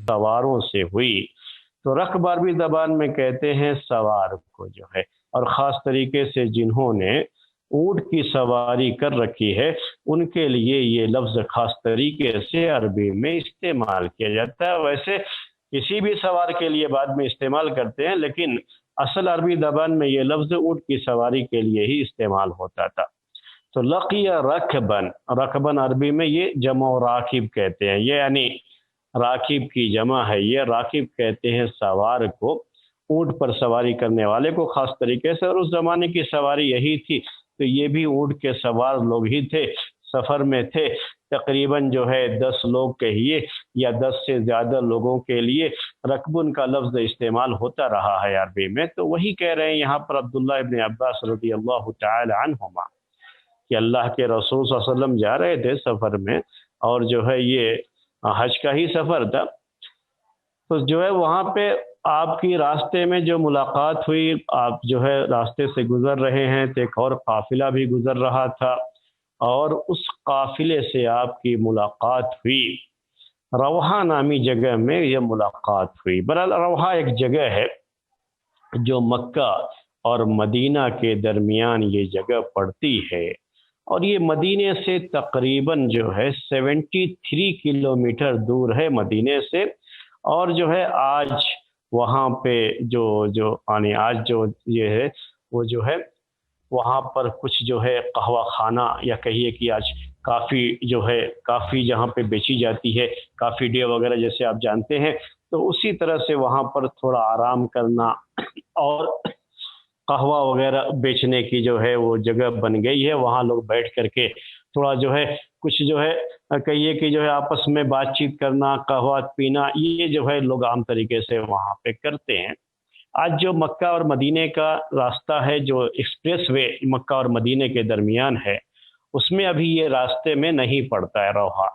سواروں سے ہوئی۔ تو رکب عربی زبان میں کہتے ہیں سوار کو جو ہے، اور خاص طریقے سے جنہوں نے اونٹ کی سواری کر رکھی ہے ان کے لیے یہ لفظ خاص طریقے سے عربی میں استعمال کیا جاتا ہے۔ ویسے کسی بھی سوار کے لیے بعد میں استعمال کرتے ہیں، لیکن اصل عربی زبان میں یہ لفظ اونٹ کی سواری کے لیے ہی استعمال ہوتا تھا۔ تو لقی رکبن، رکبن عربی میں یہ جمع راکب کہتے ہیں، یہ یعنی راکب کی جمع ہے، یہ راکب کہتے ہیں سوار کو، اونٹ پر سواری کرنے والے کو خاص طریقے سے، اور اس زمانے کی سواری یہی تھی، تو یہ بھی اونٹ کے سوار لوگ ہی تھے، سفر میں تھے، تقریباً جو ہے 10 لوگ کہیے یا 10 سے زیادہ لوگوں کے لیے رکبن کا لفظ استعمال ہوتا رہا ہے عربی میں۔ تو وہی کہہ رہے ہیں یہاں پر عبداللہ ابن عباس رضی اللہ تعالی عنہما کہ اللہ کے رسول صلی اللہ علیہ وسلم جا رہے تھے سفر میں، اور جو ہے یہ حج کا ہی سفر تھا، تو جو ہے وہاں پہ آپ کی راستے میں جو ملاقات ہوئی، آپ جو ہے راستے سے گزر رہے ہیں تو ایک اور قافلہ بھی گزر رہا تھا، اور اس قافلے سے آپ کی ملاقات ہوئی، روحہ نامی جگہ میں یہ ملاقات ہوئی۔ بہرحال روحہ ایک جگہ ہے جو مکہ اور مدینہ کے درمیان یہ جگہ پڑتی ہے، اور یہ مدینے سے تقریباً جو ہے 73 کلومیٹر دور ہے مدینے سے، اور جو ہے آج وہاں پہ یعنی آج جو یہ ہے وہ جو ہے وہاں پر کچھ جو ہے قہوہ خانہ، یا کہیے کہ آج کافی جہاں پہ بیچی جاتی ہے، کافی ڈے وغیرہ جیسے آپ جانتے ہیں، تو اسی طرح سے وہاں پر تھوڑا آرام کرنا اور قہوہ وغیرہ بیچنے کی جو ہے وہ جگہ بن گئی ہے، وہاں لوگ بیٹھ کر کے تھوڑا جو ہے کچھ جو ہے کہیے کہ جو ہے آپس میں بات چیت کرنا، قہوہ پینا، یہ جو ہے لوگ عام طریقے سے وہاں پہ کرتے ہیں۔ آج جو مکہ اور مدینے کا راستہ ہے، جو ایکسپریس وے مکہ اور مدینے کے درمیان ہے، اس میں ابھی یہ راستے میں نہیں پڑتا ہے روحہ۔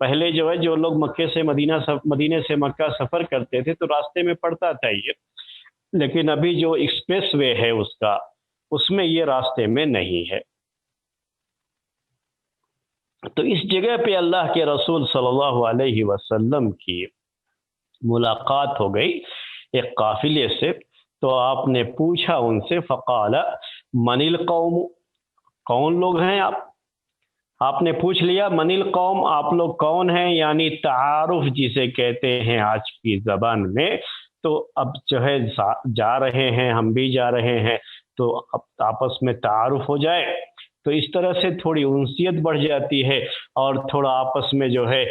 پہلے جو ہے جو لوگ مدینے سے مکہ سفر کرتے تھے تو راستے میں پڑتا تھا یہ، لیکن ابھی جو ایکسپریس وے ہے اس میں یہ راستے میں نہیں ہے۔ تو اس جگہ پہ اللہ کے رسول صلی اللہ علیہ وسلم کی ملاقات ہو گئی ایک قافلے سے، تو آپ نے پوچھا ان سے، فقال من القوم، کون لوگ ہیں آپ نے پوچھ لیا من القوم، آپ لوگ کون ہیں، یعنی تعارف جسے کہتے ہیں آج کی زبان میں۔ تو اب جو ہے جا رہے ہیں، ہم بھی جا رہے ہیں، تو اب آپس میں تعارف ہو جائے، تو اس طرح سے تھوڑی انسیت بڑھ جاتی ہے، اور تھوڑا آپس میں جو ہے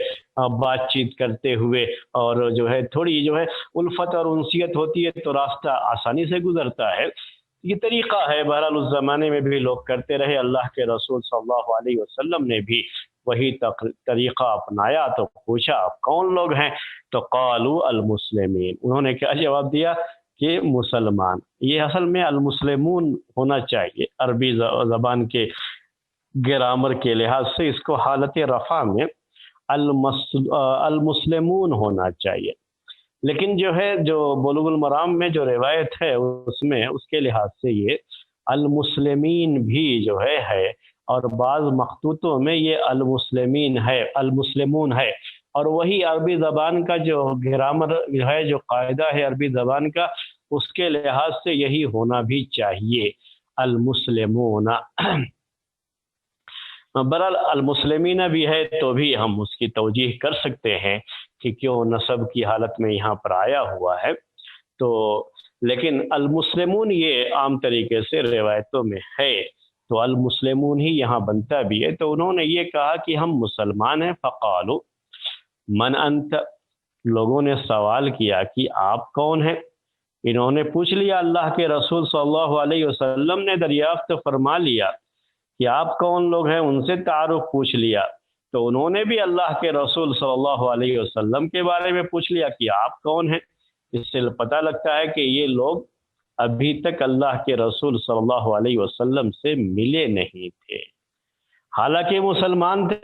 بات چیت کرتے ہوئے، اور جو ہے تھوڑی جو ہے الفت اور انسیت ہوتی ہے، تو راستہ آسانی سے گزرتا ہے۔ یہ طریقہ ہے، بہرحال اس زمانے میں بھی لوگ کرتے رہے، اللہ کے رسول صلی اللہ علیہ وسلم نے بھی وہی طریقہ اپنایا۔ تو پوچھا آپ کون لوگ ہیں، تو قالوا المسلمین، انہوں نے کیا جواب دیا کہ مسلمان۔ یہ اصل میں المسلمون ہونا چاہیے، عربی زبان کے گرامر کے لحاظ سے اس کو حالت رفع میں المسلمون ہونا چاہیے، لیکن جو ہے جو بلوغ المرام میں جو روایت ہے اس کے لحاظ سے یہ المسلمین بھی جو ہے، اور بعض مخطوطوں میں یہ المسلمون ہے، اور وہی عربی زبان کا جو گرامر ہے، جو قاعدہ ہے عربی زبان کا، اس کے لحاظ سے یہی ہونا بھی چاہیے، المسلمون۔ برحال المسلمین بھی ہے تو بھی ہم اس کی توجیح کر سکتے ہیں کہ کیوں نسب کی حالت میں یہاں پر آیا ہوا ہے، تو لیکن المسلمون یہ عام طریقے سے روایتوں میں ہے، تو المسلمون ہی یہاں بنتا بھی ہے۔ تو انہوں نے یہ کہا کہ ہم مسلمان ہیں، فقالوا من انت، لوگوں نے سوال کیا کہ آپ کون ہیں، انہوں نے پوچھ لیا، اللہ کے رسول صلی اللہ علیہ وسلم نے دریافت فرما لیا کہ آپ کون لوگ ہیں، ان سے تعارف پوچھ لیا، تو انہوں نے بھی اللہ کے رسول صلی اللہ علیہ وسلم کے بارے میں پوچھ لیا کہ آپ کون ہیں۔ اس سے پتہ لگتا ہے کہ یہ لوگ ابھی تک اللہ کے رسول صلی اللہ علیہ وسلم سے ملے نہیں تھے، حالانکہ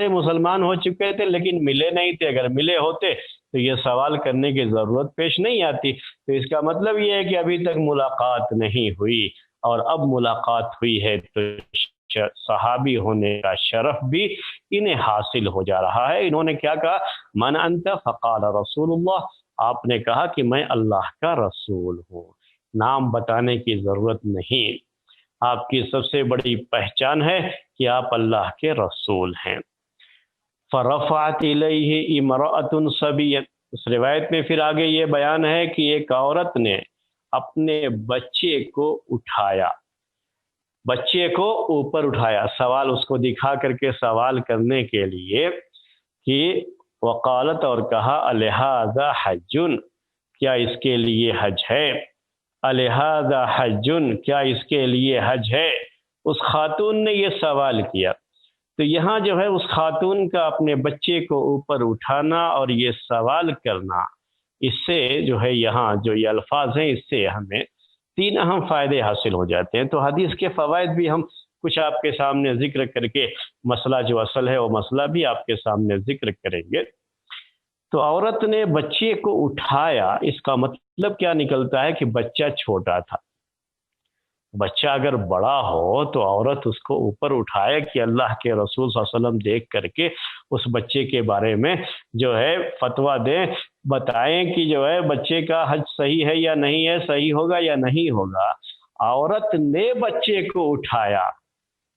مسلمان ہو چکے تھے، لیکن ملے نہیں تھے۔ اگر ملے ہوتے تو یہ سوال کرنے کی ضرورت پیش نہیں آتی۔ تو اس کا مطلب یہ ہے کہ ابھی تک ملاقات نہیں ہوئی، اور اب ملاقات ہوئی ہے تو صحابی ہونے کا شرف بھی انہیں حاصل ہو جا رہا ہے۔ انہوں نے کیا کہا؟ من انت؟ فقال رسول اللہ، آپ نے کہا کہ میں اللہ کا رسول ہوں۔ نام بتانے کی ضرورت نہیں، آپ کی سب سے بڑی پہچان ہے کہ آپ اللہ کے رسول ہیں۔ فرفعت الیہ امرأۃ صبیا، اس روایت میں پھر آگے یہ بیان ہے کہ ایک عورت نے اپنے بچے کو اٹھایا، بچے کو اوپر اٹھایا، سوال اس کو دکھا کر کے سوال کرنے کے لیے کہ وقالت، اور کہا الہذا حج، کیا اس کے لیے حج ہے؟ الہذا حج، کیا اس کے لیے حج ہے؟ اس خاتون نے یہ سوال کیا۔ تو یہاں جو ہے اس خاتون کا اپنے بچے کو اوپر اٹھانا اور یہ سوال کرنا، اس سے جو ہے یہاں جو یہ الفاظ ہیں اس سے ہمیں تین اہم فائدے حاصل ہو جاتے ہیں۔ تو حدیث کے فوائد بھی ہم کچھ آپ کے سامنے ذکر کر کے مسئلہ جو اصل ہے وہ مسئلہ بھی آپ کے سامنے ذکر کریں گے۔ تو عورت نے بچے کو اٹھایا، اس کا مطلب کیا نکلتا ہے کہ بچہ چھوٹا تھا۔ بچہ اگر بڑا ہو تو عورت اس کو اوپر اٹھائے کہ اللہ کے رسول صلی اللہ علیہ وسلم دیکھ کر کے اس بچے کے بارے میں جو ہے فتویٰ دیں، بتائیں کہ جو ہے بچے کا حج صحیح ہے یا نہیں ہے، صحیح ہوگا یا نہیں ہوگا۔ عورت نے بچے کو اٹھایا،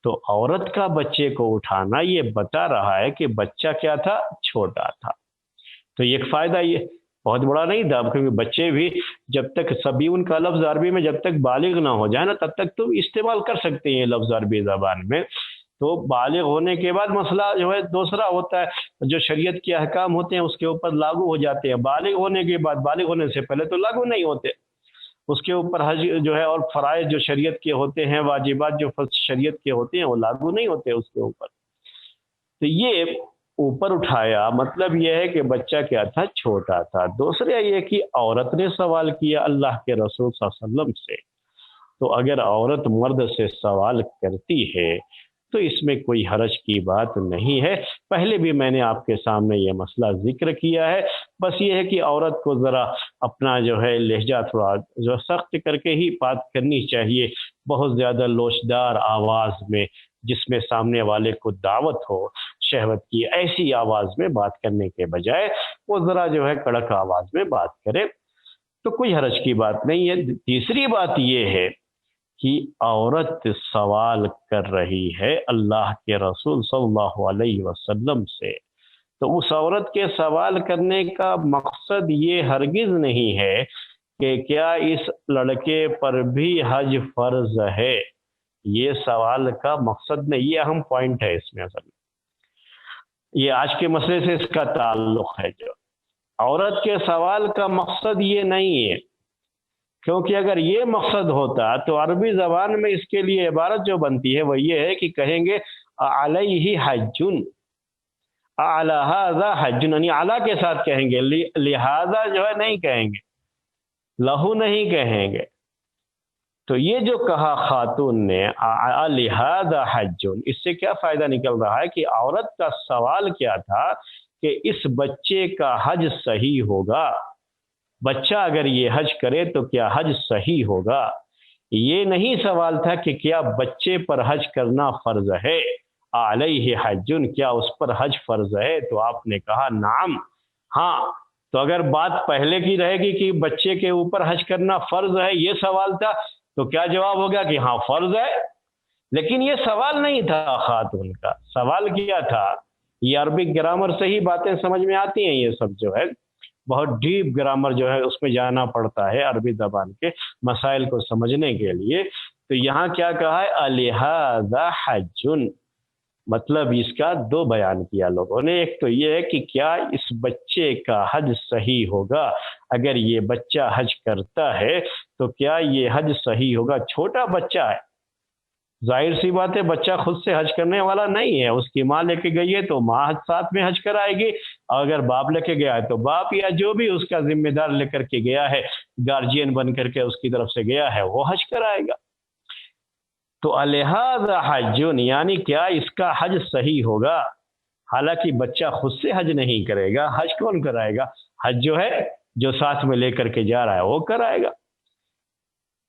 تو عورت کا بچے کو اٹھانا یہ بتا رہا ہے کہ بچہ کیا تھا؟ چھوٹا تھا۔ تو ایک فائدہ یہ بہت بڑا نہیں تھا، کیونکہ بچے بھی جب تک صبیون کا لفظ عربی میں جب تک بالغ نہ ہو جائے نا تب تک تو استعمال کر سکتے ہیں یہ لفظ عربی زبان میں۔ تو بالغ ہونے کے بعد مسئلہ جو ہے دوسرا ہوتا ہے، جو شریعت کے احکام ہوتے ہیں اس کے اوپر لاگو ہو جاتے ہیں۔ بالغ ہونے کے بعد، بالغ ہونے سے پہلے تو لاگو نہیں ہوتے، اس کے اوپر حج جو ہے اور فرائض جو شریعت کے ہوتے ہیں، واجبات جو شریعت کے ہوتے ہیں وہ لاگو نہیں ہوتے اس کے اوپر۔ تو یہ اوپر اٹھایا مطلب یہ ہے کہ بچہ کیا تھا؟ چھوٹا تھا۔ دوسرا یہ کہ عورت نے سوال کیا اللہ کے رسول صلی اللہ علیہ وسلم سے، تو اگر عورت مرد سے سوال کرتی ہے تو اس میں کوئی حرج کی بات نہیں ہے۔ پہلے بھی میں نے آپ کے سامنے یہ مسئلہ ذکر کیا ہے، بس یہ ہے کہ عورت کو ذرا اپنا جو ہے لہجہ تھوڑا جو سخت کر کے ہی بات کرنی چاہیے، بہت زیادہ لوچدار آواز میں جس میں سامنے والے کو دعوت ہو شہوت کی، ایسی آواز میں بات کرنے کے بجائے وہ ذرا جو ہے کڑک آواز میں بات کرے تو کوئی حرج کی بات نہیں ہے۔ تیسری بات یہ ہے کہ عورت سوال کر رہی ہے اللہ کے رسول صلی اللہ علیہ وسلم سے، تو اس عورت کے سوال کرنے کا مقصد یہ ہرگز نہیں ہے کہ کیا اس لڑکے پر بھی حج فرض ہے، یہ سوال کا مقصد نہیں۔ یہ اہم پوائنٹ ہے اس میں، اصل یہ آج کے مسئلے سے اس کا تعلق ہے۔ جو عورت کے سوال کا مقصد یہ نہیں ہے، کیونکہ اگر یہ مقصد ہوتا تو عربی زبان میں اس کے لیے عبارت جو بنتی ہے وہ یہ ہے کہ کہیں گے علیہ حج، اعلی ھذا حج، یعنی اعلیٰ کے ساتھ کہیں گے، لہذا جو ہے نہیں کہیں گے، لہو نہیں کہیں گے۔ تو یہ جو کہا خاتون نے لہذا حج، اس سے کیا فائدہ نکل رہا ہے کہ عورت کا سوال کیا تھا کہ اس بچے کا حج صحیح ہوگا، بچہ اگر یہ حج کرے تو کیا حج صحیح ہوگا۔ یہ نہیں سوال تھا کہ کیا بچے پر حج کرنا فرض ہے، علیہ حج، کیا اس پر حج فرض ہے، تو آپ نے کہا نعم، ہاں۔ تو اگر بات پہلے کی رہے گی کہ بچے کے اوپر حج کرنا فرض ہے، یہ سوال تھا، تو کیا جواب ہوگا کہ ہاں فرض ہے۔ لیکن یہ سوال نہیں تھا خاتون کا، سوال کیا تھا، یہ عربک گرامر سے ہی باتیں سمجھ میں آتی ہیں، یہ سب جو ہے بہت ڈیپ گرامر جو ہے اس میں جانا پڑتا ہے عربی زبان کے مسائل کو سمجھنے کے لیے۔ تو یہاں کیا کہا ہے؟ لہذا حج، مطلب اس کا دو بیان کیا لوگوں نے۔ ایک تو یہ ہے کہ کیا اس بچے کا حج صحیح ہوگا، اگر یہ بچہ حج کرتا ہے تو کیا یہ حج صحیح ہوگا۔ چھوٹا بچہ ہے، ظاہر سی بات ہے بچہ خود سے حج کرنے والا نہیں ہے، اس کی ماں لے کے گئی ہے تو ماں ساتھ میں حج کرائے گی، اور اگر باپ لے کے گیا ہے تو باپ یا جو بھی اس کا ذمہ دار لے کر کے گیا ہے، گارجین بن کر کے اس کی طرف سے گیا ہے، وہ حج کرائے گا۔ تو لہذا حج، یعنی کیا اس کا حج صحیح ہوگا، حالانکہ بچہ خود سے حج نہیں کرے گا، حج کون کرائے گا؟ حج جو ہے جو ساتھ میں لے کر کے جا رہا ہے وہ کرائے گا۔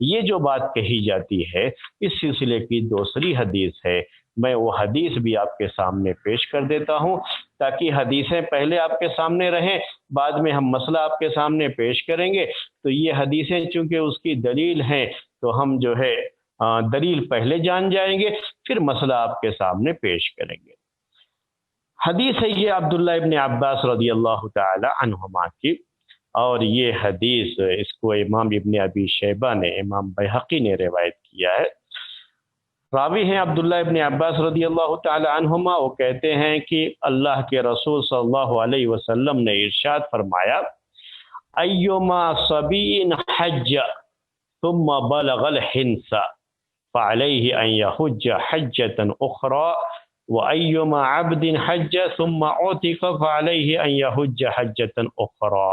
یہ جو بات کہی جاتی ہے اس سلسلے کی دوسری حدیث ہے، میں وہ حدیث بھی آپ کے سامنے پیش کر دیتا ہوں تاکہ حدیثیں پہلے آپ کے سامنے رہیں، بعد میں ہم مسئلہ آپ کے سامنے پیش کریں گے۔ تو یہ حدیثیں چونکہ اس کی دلیل ہیں تو ہم جو ہے دلیل پہلے جان جائیں گے، پھر مسئلہ آپ کے سامنے پیش کریں گے۔ حدیث ہے یہ عبداللہ ابن عباس رضی اللہ تعالی عنہما کی، اور یہ حدیث اس کو امام ابن ابی شیبہ نے، امام بہقی نے روایت کیا ہے۔ راوی ہیں عبداللہ ابن عباس رضی اللہ تعالی عنہما، وہ کہتے ہیں کہ اللہ کے رسول صلی اللہ علیہ وسلم نے ارشاد فرمایا، ایما صبی حج ثم بلغ الحنس فعليه أن يحج حجة أخرى وأيما عبد حج ثم عتق فعليه أن يحج حجة أخرى۔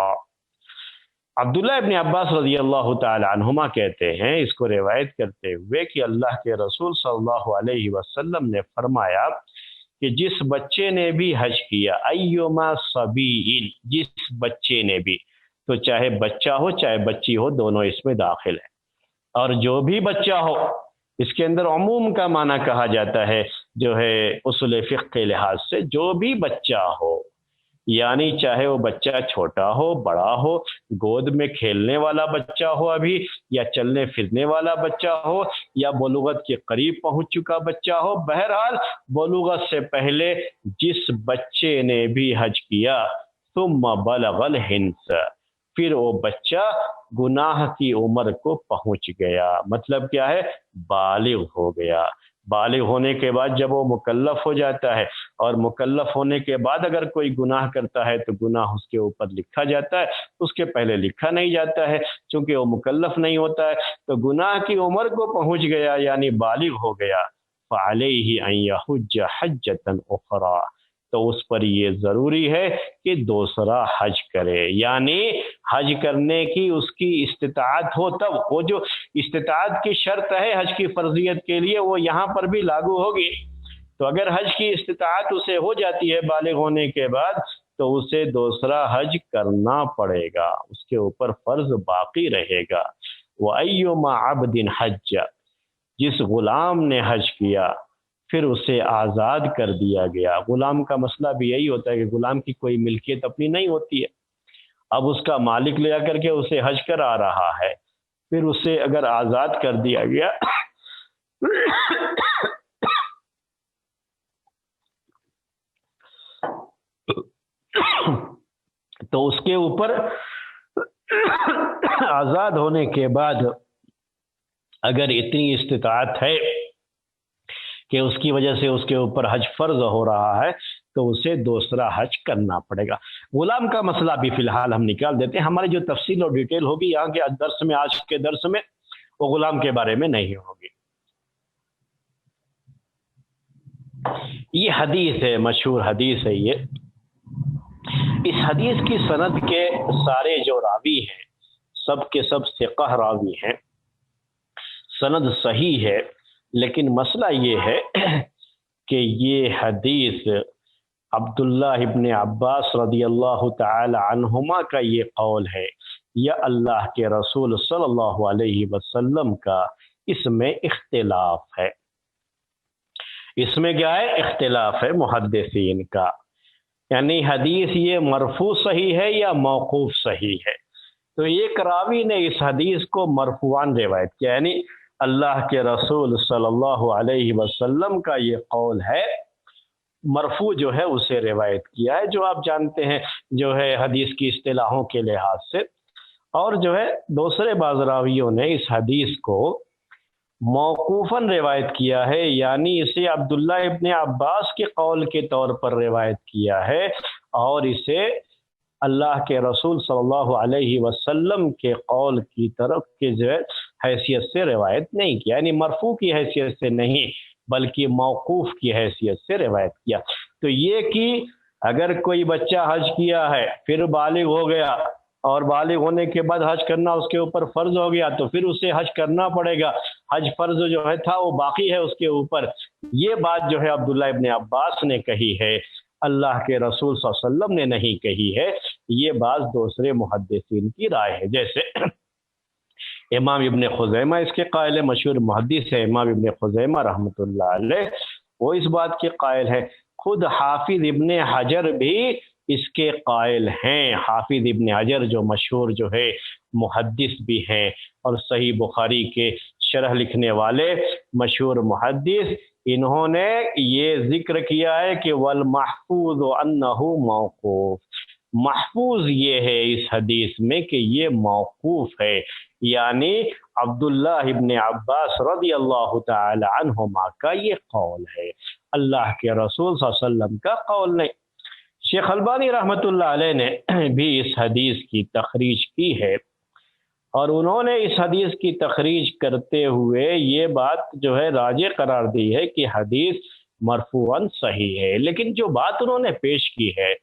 عبداللہ ابن عباس رضی اللہ تعالی عنہما کہتے ہیں اس کو روایت کرتے ہوئے کہ اللہ کے رسول صلی اللہ علیہ وسلم نے فرمایا کہ جس بچے نے بھی حج کیا، ایما صبی، جس بچے نے بھی، تو چاہے بچہ ہو چاہے بچی ہو دونوں اس میں داخل ہیں، اور جو بھی بچہ ہو، اس کے اندر عموم کا معنی کہا جاتا ہے جو ہے اصول فقہ کے لحاظ سے، جو بھی بچہ ہو، یعنی چاہے وہ بچہ چھوٹا ہو بڑا ہو، گود میں کھیلنے والا بچہ ہو ابھی، یا چلنے پھرنے والا بچہ ہو، یا بلوغت کے قریب پہنچ چکا بچہ ہو، بہرحال بلوغت سے پہلے جس بچے نے بھی حج کیا، ثم بلغ الحنس، پھر وہ بچہ گناہ کی عمر کو پہنچ گیا، مطلب کیا ہے، بالغ ہو گیا۔ بالغ ہونے کے بعد جب وہ مکلف ہو جاتا ہے، اور مکلف ہونے کے بعد اگر کوئی گناہ کرتا ہے تو گناہ اس کے اوپر لکھا جاتا ہے، اس کے پہلے لکھا نہیں جاتا ہے، چونکہ وہ مکلف نہیں ہوتا ہے، تو گناہ کی عمر کو پہنچ گیا یعنی بالغ ہو گیا، فعلیہ ان یحج حجۃ اخری، تو اس پر یہ ضروری ہے کہ دوسرا حج کرے، یعنی حج کرنے کی اس کی استطاعت ہو، تب وہ جو استطاعت کی شرط ہے حج کی فرضیت کے لیے وہ یہاں پر بھی لاگو ہوگی۔ تو اگر حج کی استطاعت اسے ہو جاتی ہے بالغ ہونے کے بعد تو اسے دوسرا حج کرنا پڑے گا، اس کے اوپر فرض باقی رہے گا۔ وَأَيُّمَا عَبْدٍ حَجَّ، جس غلام نے حج کیا پھر اسے آزاد کر دیا گیا۔ غلام کا مسئلہ بھی یہی ہوتا ہے کہ غلام کی کوئی ملکیت اپنی نہیں ہوتی ہے، اب اس کا مالک لے کر کے اسے حج کرا رہا ہے، پھر اسے اگر آزاد کر دیا گیا تو اس کے اوپر آزاد ہونے کے بعد اگر اتنی استطاعت ہے کہ اس کی وجہ سے اس کے اوپر حج فرض ہو رہا ہے تو اسے دوسرا حج کرنا پڑے گا۔ غلام کا مسئلہ بھی فی الحال ہم نکال دیتے ہیں، ہماری جو تفصیل اور ڈیٹیل ہوگی یہاں کے درس میں، آج کے درس میں، وہ غلام کے بارے میں نہیں ہوگی۔ یہ حدیث ہے، مشہور حدیث ہے یہ۔ اس حدیث کی سند کے سارے جو راوی ہیں سب کے سب ثقہ راوی ہیں، سند صحیح ہے، لیکن مسئلہ یہ ہے کہ یہ حدیث عبداللہ ابن عباس رضی اللہ تعالی عنہما کا یہ قول ہے یا اللہ کے رسول صلی اللہ علیہ وسلم کا، اس میں اختلاف ہے۔ اس میں کیا ہے؟ اختلاف ہے محدثین کا، یعنی حدیث یہ مرفوع صحیح ہے یا موقوف صحیح ہے۔ تو ایک راوی نے اس حدیث کو مرفوعاً روایت کیا، یعنی اللہ کے رسول صلی اللہ علیہ وسلم کا یہ قول ہے، مرفوع جو ہے اسے روایت کیا ہے، جو آپ جانتے ہیں جو ہے حدیث کی اصطلاحوں کے لحاظ سے۔ اور جو ہے دوسرے بعض راویوں نے اس حدیث کو موقوفاً روایت کیا ہے، یعنی اسے عبداللہ ابن عباس کے قول کے طور پر روایت کیا ہے، اور اسے اللہ کے رسول صلی اللہ علیہ وسلم کے قول کی طرف کے جو ہے حیثیت سے روایت نہیں کیا، یعنی مرفوع کی حیثیت سے نہیں بلکہ موقوف کی حیثیت سے روایت کیا۔ تو یہ کہ اگر کوئی بچہ حج کیا ہے پھر بالغ ہو گیا اور بالغ ہونے کے بعد حج کرنا اس کے اوپر فرض ہو گیا تو پھر اسے حج کرنا پڑے گا، حج فرض جو ہے تھا وہ باقی ہے اس کے اوپر، یہ بات جو ہے عبداللہ ابن عباس نے کہی ہے، اللہ کے رسول صلی اللہ علیہ وسلم نے نہیں کہی ہے۔ یہ بات دوسرے محدثین کی رائے ہے، جیسے امام ابن خزیمہ اس کے قائل ہے، مشہور محدث ہے امام ابن خزیمہ رحمۃ اللہ علیہ، وہ اس بات کے قائل ہے۔ خود حافظ ابن حجر بھی اس کے قائل ہیں۔ حافظ ابن حجر جو مشہور جو ہے محدث بھی ہیں اور صحیح بخاری کے شرح لکھنے والے مشہور محدث، انہوں نے یہ ذکر کیا ہے کہ والمحفوظ انہ موقوف، محفوظ یہ ہے اس حدیث میں کہ یہ موقوف ہے، یعنی عبداللہ ابن عباس رضی اللہ تعالی عنہما کا یہ قول ہے، اللہ کے رسول صلی اللہ علیہ وسلم کا قول نہیں۔ شیخ البانی رحمۃ اللہ علیہ نے بھی اس حدیث کی تخریج کی ہے، اور انہوں نے اس حدیث کی تخریج کرتے ہوئے یہ بات جو ہے راجح قرار دی ہے کہ حدیث مرفوعاً صحیح ہے، لیکن جو بات انہوں نے پیش کی ہے،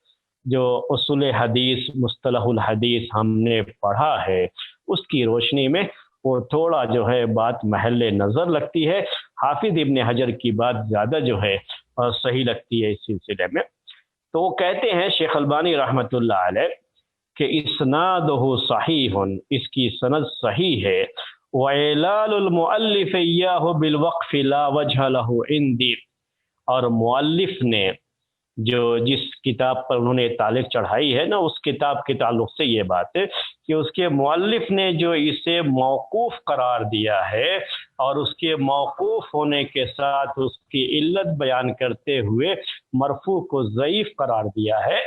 جو اصول حدیث مصطلح الحدیث ہم نے پڑھا ہے، اس کی روشنی میں وہ تھوڑا جو ہے بات محل نظر لگتی ہے۔ حافظ ابن حجر کی بات زیادہ جو ہے صحیح لگتی ہے اس سلسلے میں۔ تو وہ کہتے ہیں شیخ البانی رحمۃ اللہ علیہ کہ اسنادہ صحیح، اس کی سند صحیح ہے، وَإِعْلَالُ الْمُؤَلِّفِ إِيَّاهُ بِالْوَقْفِ لَا وَجْهَ لَهُ عِنْدِي، اور مؤلف نے جو جس کتاب پر انہوں نے تعلیق چڑھائی ہے نا، اس کتاب کے تعلق سے یہ بات ہے کہ اس کے مؤلف نے جو اسے موقوف قرار دیا ہے اور اس کے موقوف ہونے کے ساتھ اس کی علت بیان کرتے ہوئے مرفوع کو ضعیف قرار دیا ہے،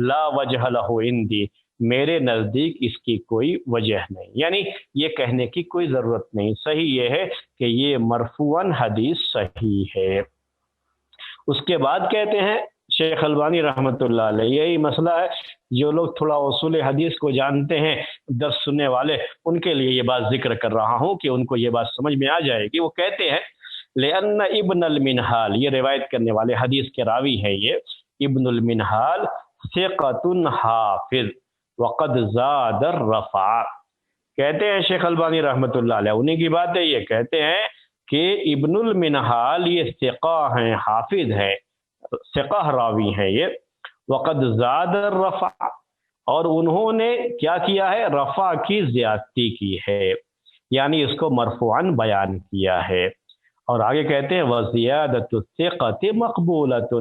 لا وجہ لہ عندی، میرے نزدیک اس کی کوئی وجہ نہیں، یعنی یہ کہنے کی کوئی ضرورت نہیں، صحیح یہ ہے کہ یہ مرفوعاً حدیث صحیح ہے۔ اس کے بعد کہتے ہیں شیخ البانی رحمۃ اللہ علیہ، یہی مسئلہ ہے، جو لوگ تھوڑا اصول حدیث کو جانتے ہیں، درس سننے والے، ان کے لیے یہ بات ذکر کر رہا ہوں کہ ان کو یہ بات سمجھ میں آ جائے گی۔ وہ کہتے ہیں لأن ابن المنہال، یہ روایت کرنے والے حدیث کے راوی ہیں، یہ ابن المنہال ثقۃ حافظ وقد زاد الرفع، کہتے ہیں شیخ البانی رحمۃ اللہ علیہ، انہی کی بات ہے، یہ کہتے ہیں کہ ابن المنہال یہ ثقہ ہیں، حافظ ہیں، ثقہ راوی ہیں یہ، وقد زاد الرفع، اور انہوں نے کیا کیا ہے، رفع کی زیادتی کی ہے، یعنی اس کو مرفوعاً بیان کیا ہے۔ اور آگے کہتے ہیں وزیادۃ الثقۃ مقبولۃ،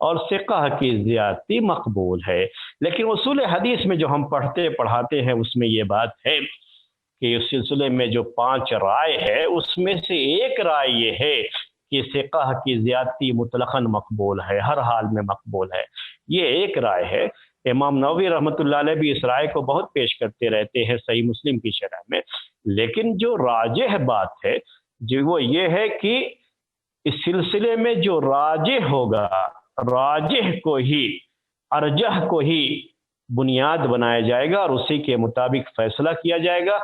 اور ثقہ کی زیادتی مقبول ہے۔ لیکن اصول حدیث میں جو ہم پڑھتے پڑھاتے ہیں اس میں یہ بات ہے کہ اس سلسلے میں جو 5 رائے ہے اس میں سے ایک رائے یہ ہے کہ ثقہ کی زیادتی مطلقاً مقبول ہے، ہر حال میں مقبول ہے، یہ ایک رائے ہے۔ امام نووی رحمۃ اللہ علیہ بھی اس رائے کو بہت پیش کرتے رہتے ہیں صحیح مسلم کی شرح میں، لیکن جو راجح بات ہے جو وہ یہ ہے کہ اس سلسلے میں جو راجح ہوگا، راجح کو ہی، ارجح کو ہی بنیاد بنایا جائے گا اور اسی کے مطابق فیصلہ کیا جائے گا،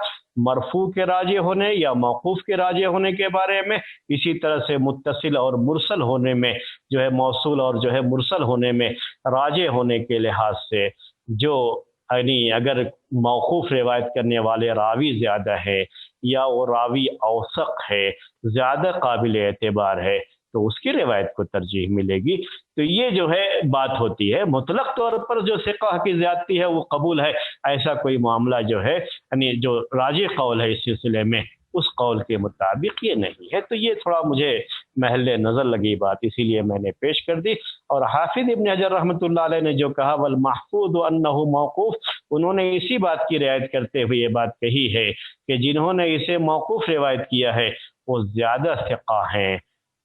مرفوع کے راجح ہونے یا موقوف کے راجح ہونے کے بارے میں، اسی طرح سے متصل اور مرسل ہونے میں جو ہے، موصول اور جو ہے مرسل ہونے میں راجح ہونے کے لحاظ سے، جو یعنی اگر موقوف روایت کرنے والے راوی زیادہ ہے یا وہ راوی اوثق ہے، زیادہ قابل اعتبار ہے، تو اس کی روایت کو ترجیح ملے گی۔ تو یہ جو ہے بات ہوتی ہے، مطلق طور پر جو ثقہ کی زیادتی ہے وہ قبول ہے، ایسا کوئی معاملہ جو ہے یعنی جو راجح قول ہے اس سلسلے میں، اس قول کے مطابق یہ نہیں ہے۔ تو یہ تھوڑا مجھے محل نظر لگی بات، اسی لیے میں نے پیش کر دی۔ اور حافظ ابن حجر رحمۃ اللہ علیہ نے جو کہا والمحفوظ انہ موقوف، انہوں نے اسی بات کی رعایت کرتے ہوئے یہ بات کہی ہے کہ جنہوں نے اسے موقوف روایت کیا ہے وہ زیادہ ثقہ ہیں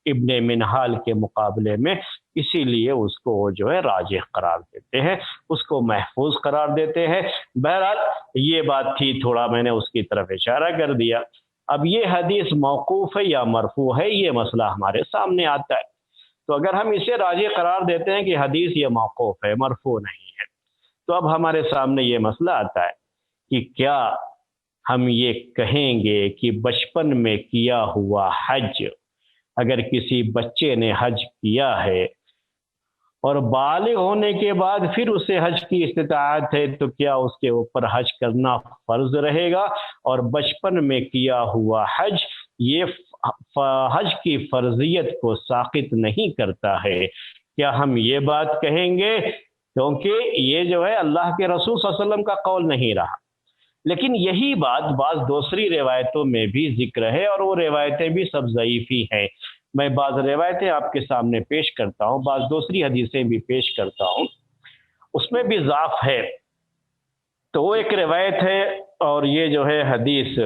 ابن منہال کے مقابلے میں، اسی لیے اس کو جو ہے راجح قرار دیتے ہیں، اس کو محفوظ قرار دیتے ہیں۔ بہرحال یہ بات تھی، تھوڑا میں نے اس کی طرف اشارہ کر دیا۔ اب یہ حدیث موقوف ہے یا مرفوع ہے، یہ مسئلہ ہمارے سامنے آتا ہے۔ تو اگر ہم اسے راجح قرار دیتے ہیں کہ حدیث یہ موقوف ہے، مرفوع نہیں ہے، تو اب ہمارے سامنے یہ مسئلہ آتا ہے کہ کیا ہم یہ کہیں گے کہ بچپن میں کیا ہوا حج، اگر کسی بچے نے حج کیا ہے اور بالغ ہونے کے بعد پھر اسے حج کی استطاعت ہے، تو کیا اس کے اوپر حج کرنا فرض رہے گا؟ اور بچپن میں کیا ہوا حج یہ حج کی فرضیت کو ساقط نہیں کرتا ہے، کیا ہم یہ بات کہیں گے؟ کیونکہ یہ جو ہے اللہ کے رسول صلی اللہ علیہ وسلم کا قول نہیں رہا، لیکن یہی بات بعض دوسری روایتوں میں بھی ذکر ہے، اور وہ روایتیں بھی سب ضعیف ہی ہیں۔ میں بعض روایتیں آپ کے سامنے پیش کرتا ہوں، بعض دوسری حدیثیں بھی پیش کرتا ہوں، اس میں بھی ضعف ہے۔ تو وہ ایک روایت ہے، اور یہ جو ہے حدیث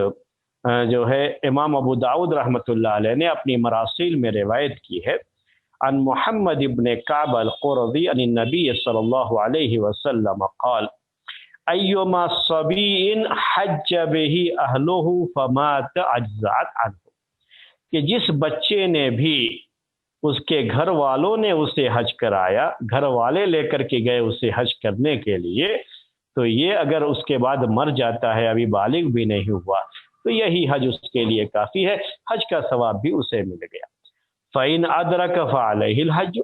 جو ہے امام ابو داؤد رحمۃ اللہ علیہ نے اپنی مراسیل میں روایت کی ہے، عن محمد ابن کعب القرظی عن النبی صلی اللہ علیہ وسلم قال ایما صبی حج به اہلہ فمات اجزعت عنہ، کہ جس بچے نے بھی اس کے گھر والوں نے اسے حج کرایا، گھر والے لے کر کے گئے اسے حج کرنے کے لیے، تو یہ اگر اس کے بعد مر جاتا ہے، ابھی بالغ بھی نہیں ہوا، تو یہی حج اس کے لیے کافی ہے، حج کا ثواب بھی اسے مل گیا۔ فَإِنْ أَدْرَكَ فَعَلَيْهِ الْحَجُّ،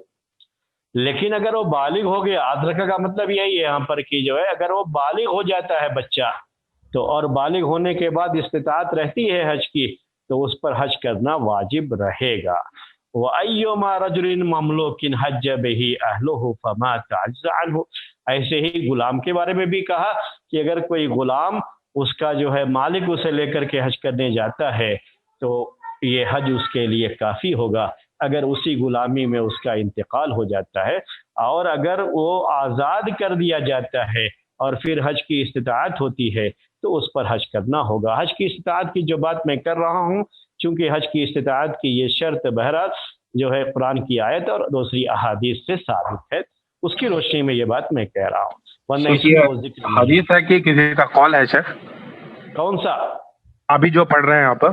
لیکن اگر وہ بالغ ہو گیا، ادرک کا مطلب یہی ہے یہاں پر کہ جو ہے اگر وہ بالغ ہو جاتا ہے بچہ، تو اور بالغ ہونے کے بعد استطاعت رہتی ہے حج کی، تو اس پر حج کرنا واجب رہے گا۔ وَأَيُّمَا رَجُلٍ مَمْلُوكٍ حَجَّ بِهِ أَهْلُهُ فَمَاتَ عَجْزَ عَنْهُ، ایسے ہی غلام کے بارے میں بھی کہا کہ اگر کوئی غلام اس کا جو ہے مالک اسے لے کر کے حج کرنے جاتا ہے، تو یہ حج اس کے لیے کافی ہوگا۔ اگر اسی غلامی میں اس کا انتقال ہو جاتا ہے، اور اگر وہ آزاد کر دیا جاتا ہے اور پھر حج کی استطاعت ہوتی ہے، تو اس پر حج کرنا ہوگا۔ حج کی استطاعت کی جو بات میں کر رہا ہوں، چونکہ حج کی استطاعت کی یہ شرط بہرحال جو ہے قرآن کی آیت اور دوسری احادیث سے ثابت ہے، اس کی روشنی میں یہ بات میں کہہ رہا ہوں، ورنہ اس میں وہ ذکر نہیں۔ حدیث ہے کہ کسی کا قول ہے شیخ؟ کون سا؟ ابھی جو پڑھ رہے ہیں آپ؟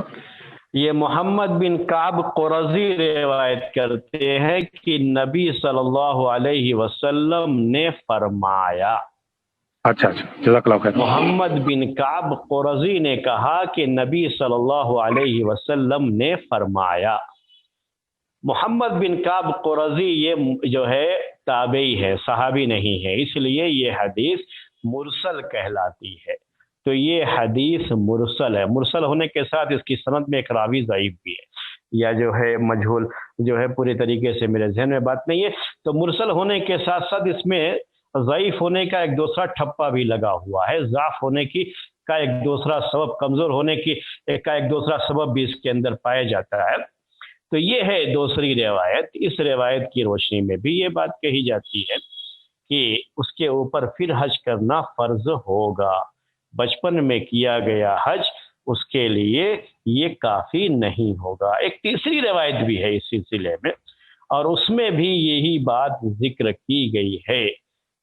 یہ محمد بن کعب قرظی روایت کرتے ہیں کہ نبی صلی اللہ علیہ وسلم نے فرمایا۔ اچھا جزاک اللہ خیر۔ محمد بن کعب قرظی نے کہا کہ نبی صلی اللہ علیہ وسلم نے فرمایا۔ محمد بن کعب قرظی یہ جو ہے تابعی ہے، صحابی نہیں ہے، اس لیے یہ حدیث مرسل کہلاتی ہے۔ تو یہ حدیث مرسل ہے، مرسل ہونے کے ساتھ اس کی سند میں ایک راوی ضعیف بھی ہے، یا جو ہے مجہول جو ہے پوری طریقے سے میرے ذہن میں بات نہیں ہے۔ تو مرسل ہونے کے ساتھ ساتھ اس میں ضعیف ہونے کا ایک دوسرا ٹھپا بھی لگا ہوا ہے، ضعف ہونے کی کا ایک دوسرا سبب، کمزور ہونے کی کا ایک دوسرا سبب بھی اس کے اندر پایا جاتا ہے۔ تو یہ ہے دوسری روایت۔ اس روایت کی روشنی میں بھی یہ بات کہی جاتی ہے کہ اس کے اوپر پھر حج کرنا فرض ہوگا۔ بچپن میں کیا گیا حج اس کے لیے یہ کافی نہیں ہوگا۔ ایک تیسری روایت بھی ہے اس سلسلے میں، اور اس میں بھی یہی بات ذکر کی گئی ہے،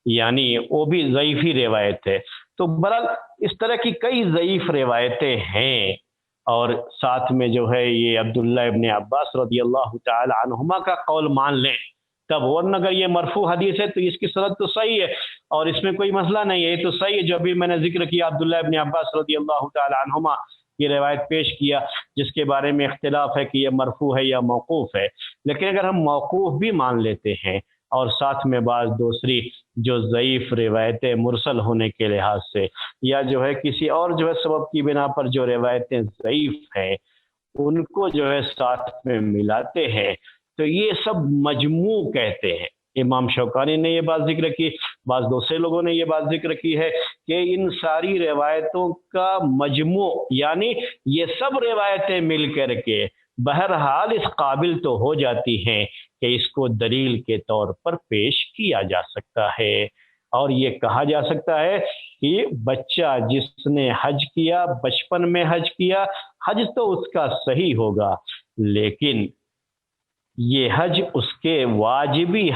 یعنی وہ بھی ضعیفی روایت ہے۔ تو برحال اس طرح کی کئی ضعیف روایتیں ہیں، اور ساتھ میں جو ہے یہ عبداللہ ابن عباس رضی اللہ تعالی عنہما کا قول مان لیں تب، ورنہ اگر یہ مرفوع حدیث ہے تو اس کی سند تو صحیح ہے اور اس میں کوئی مسئلہ نہیں ہے، یہ تو صحیح ہے۔ جو ابھی میں نے ذکر کیا عبداللہ ابن عباس رضی اللہ تعالی عنہما یہ روایت پیش کیا، جس کے بارے میں اختلاف ہے کہ یہ مرفوع ہے یا موقوف ہے، لیکن اگر ہم موقوف بھی مان لیتے ہیں اور ساتھ میں بعض دوسری جو ضعیف روایتیں مرسل ہونے کے لحاظ سے، یا جو ہے کسی اور جو ہے سبب کی بنا پر جو روایتیں ضعیف ہیں ان کو جو ہے ساتھ میں ملاتے ہیں، تو یہ سب مجموع کہتے ہیں۔ امام شوکانی نے یہ بات ذکر کی، بعض دوسرے لوگوں نے یہ بات ذکر کی ہے کہ ان ساری روایتوں کا مجموع، یعنی یہ سب روایتیں مل کر کے بہرحال اس قابل تو ہو جاتی ہیں کہ اس کو دلیل کے طور پر پیش کیا جا سکتا ہے، اور یہ کہا جا سکتا ہے کہ بچہ جس نے حج کیا، بچپن میں حج کیا، حج تو اس کا صحیح ہوگا، لیکن یہ حج اس کے واجبی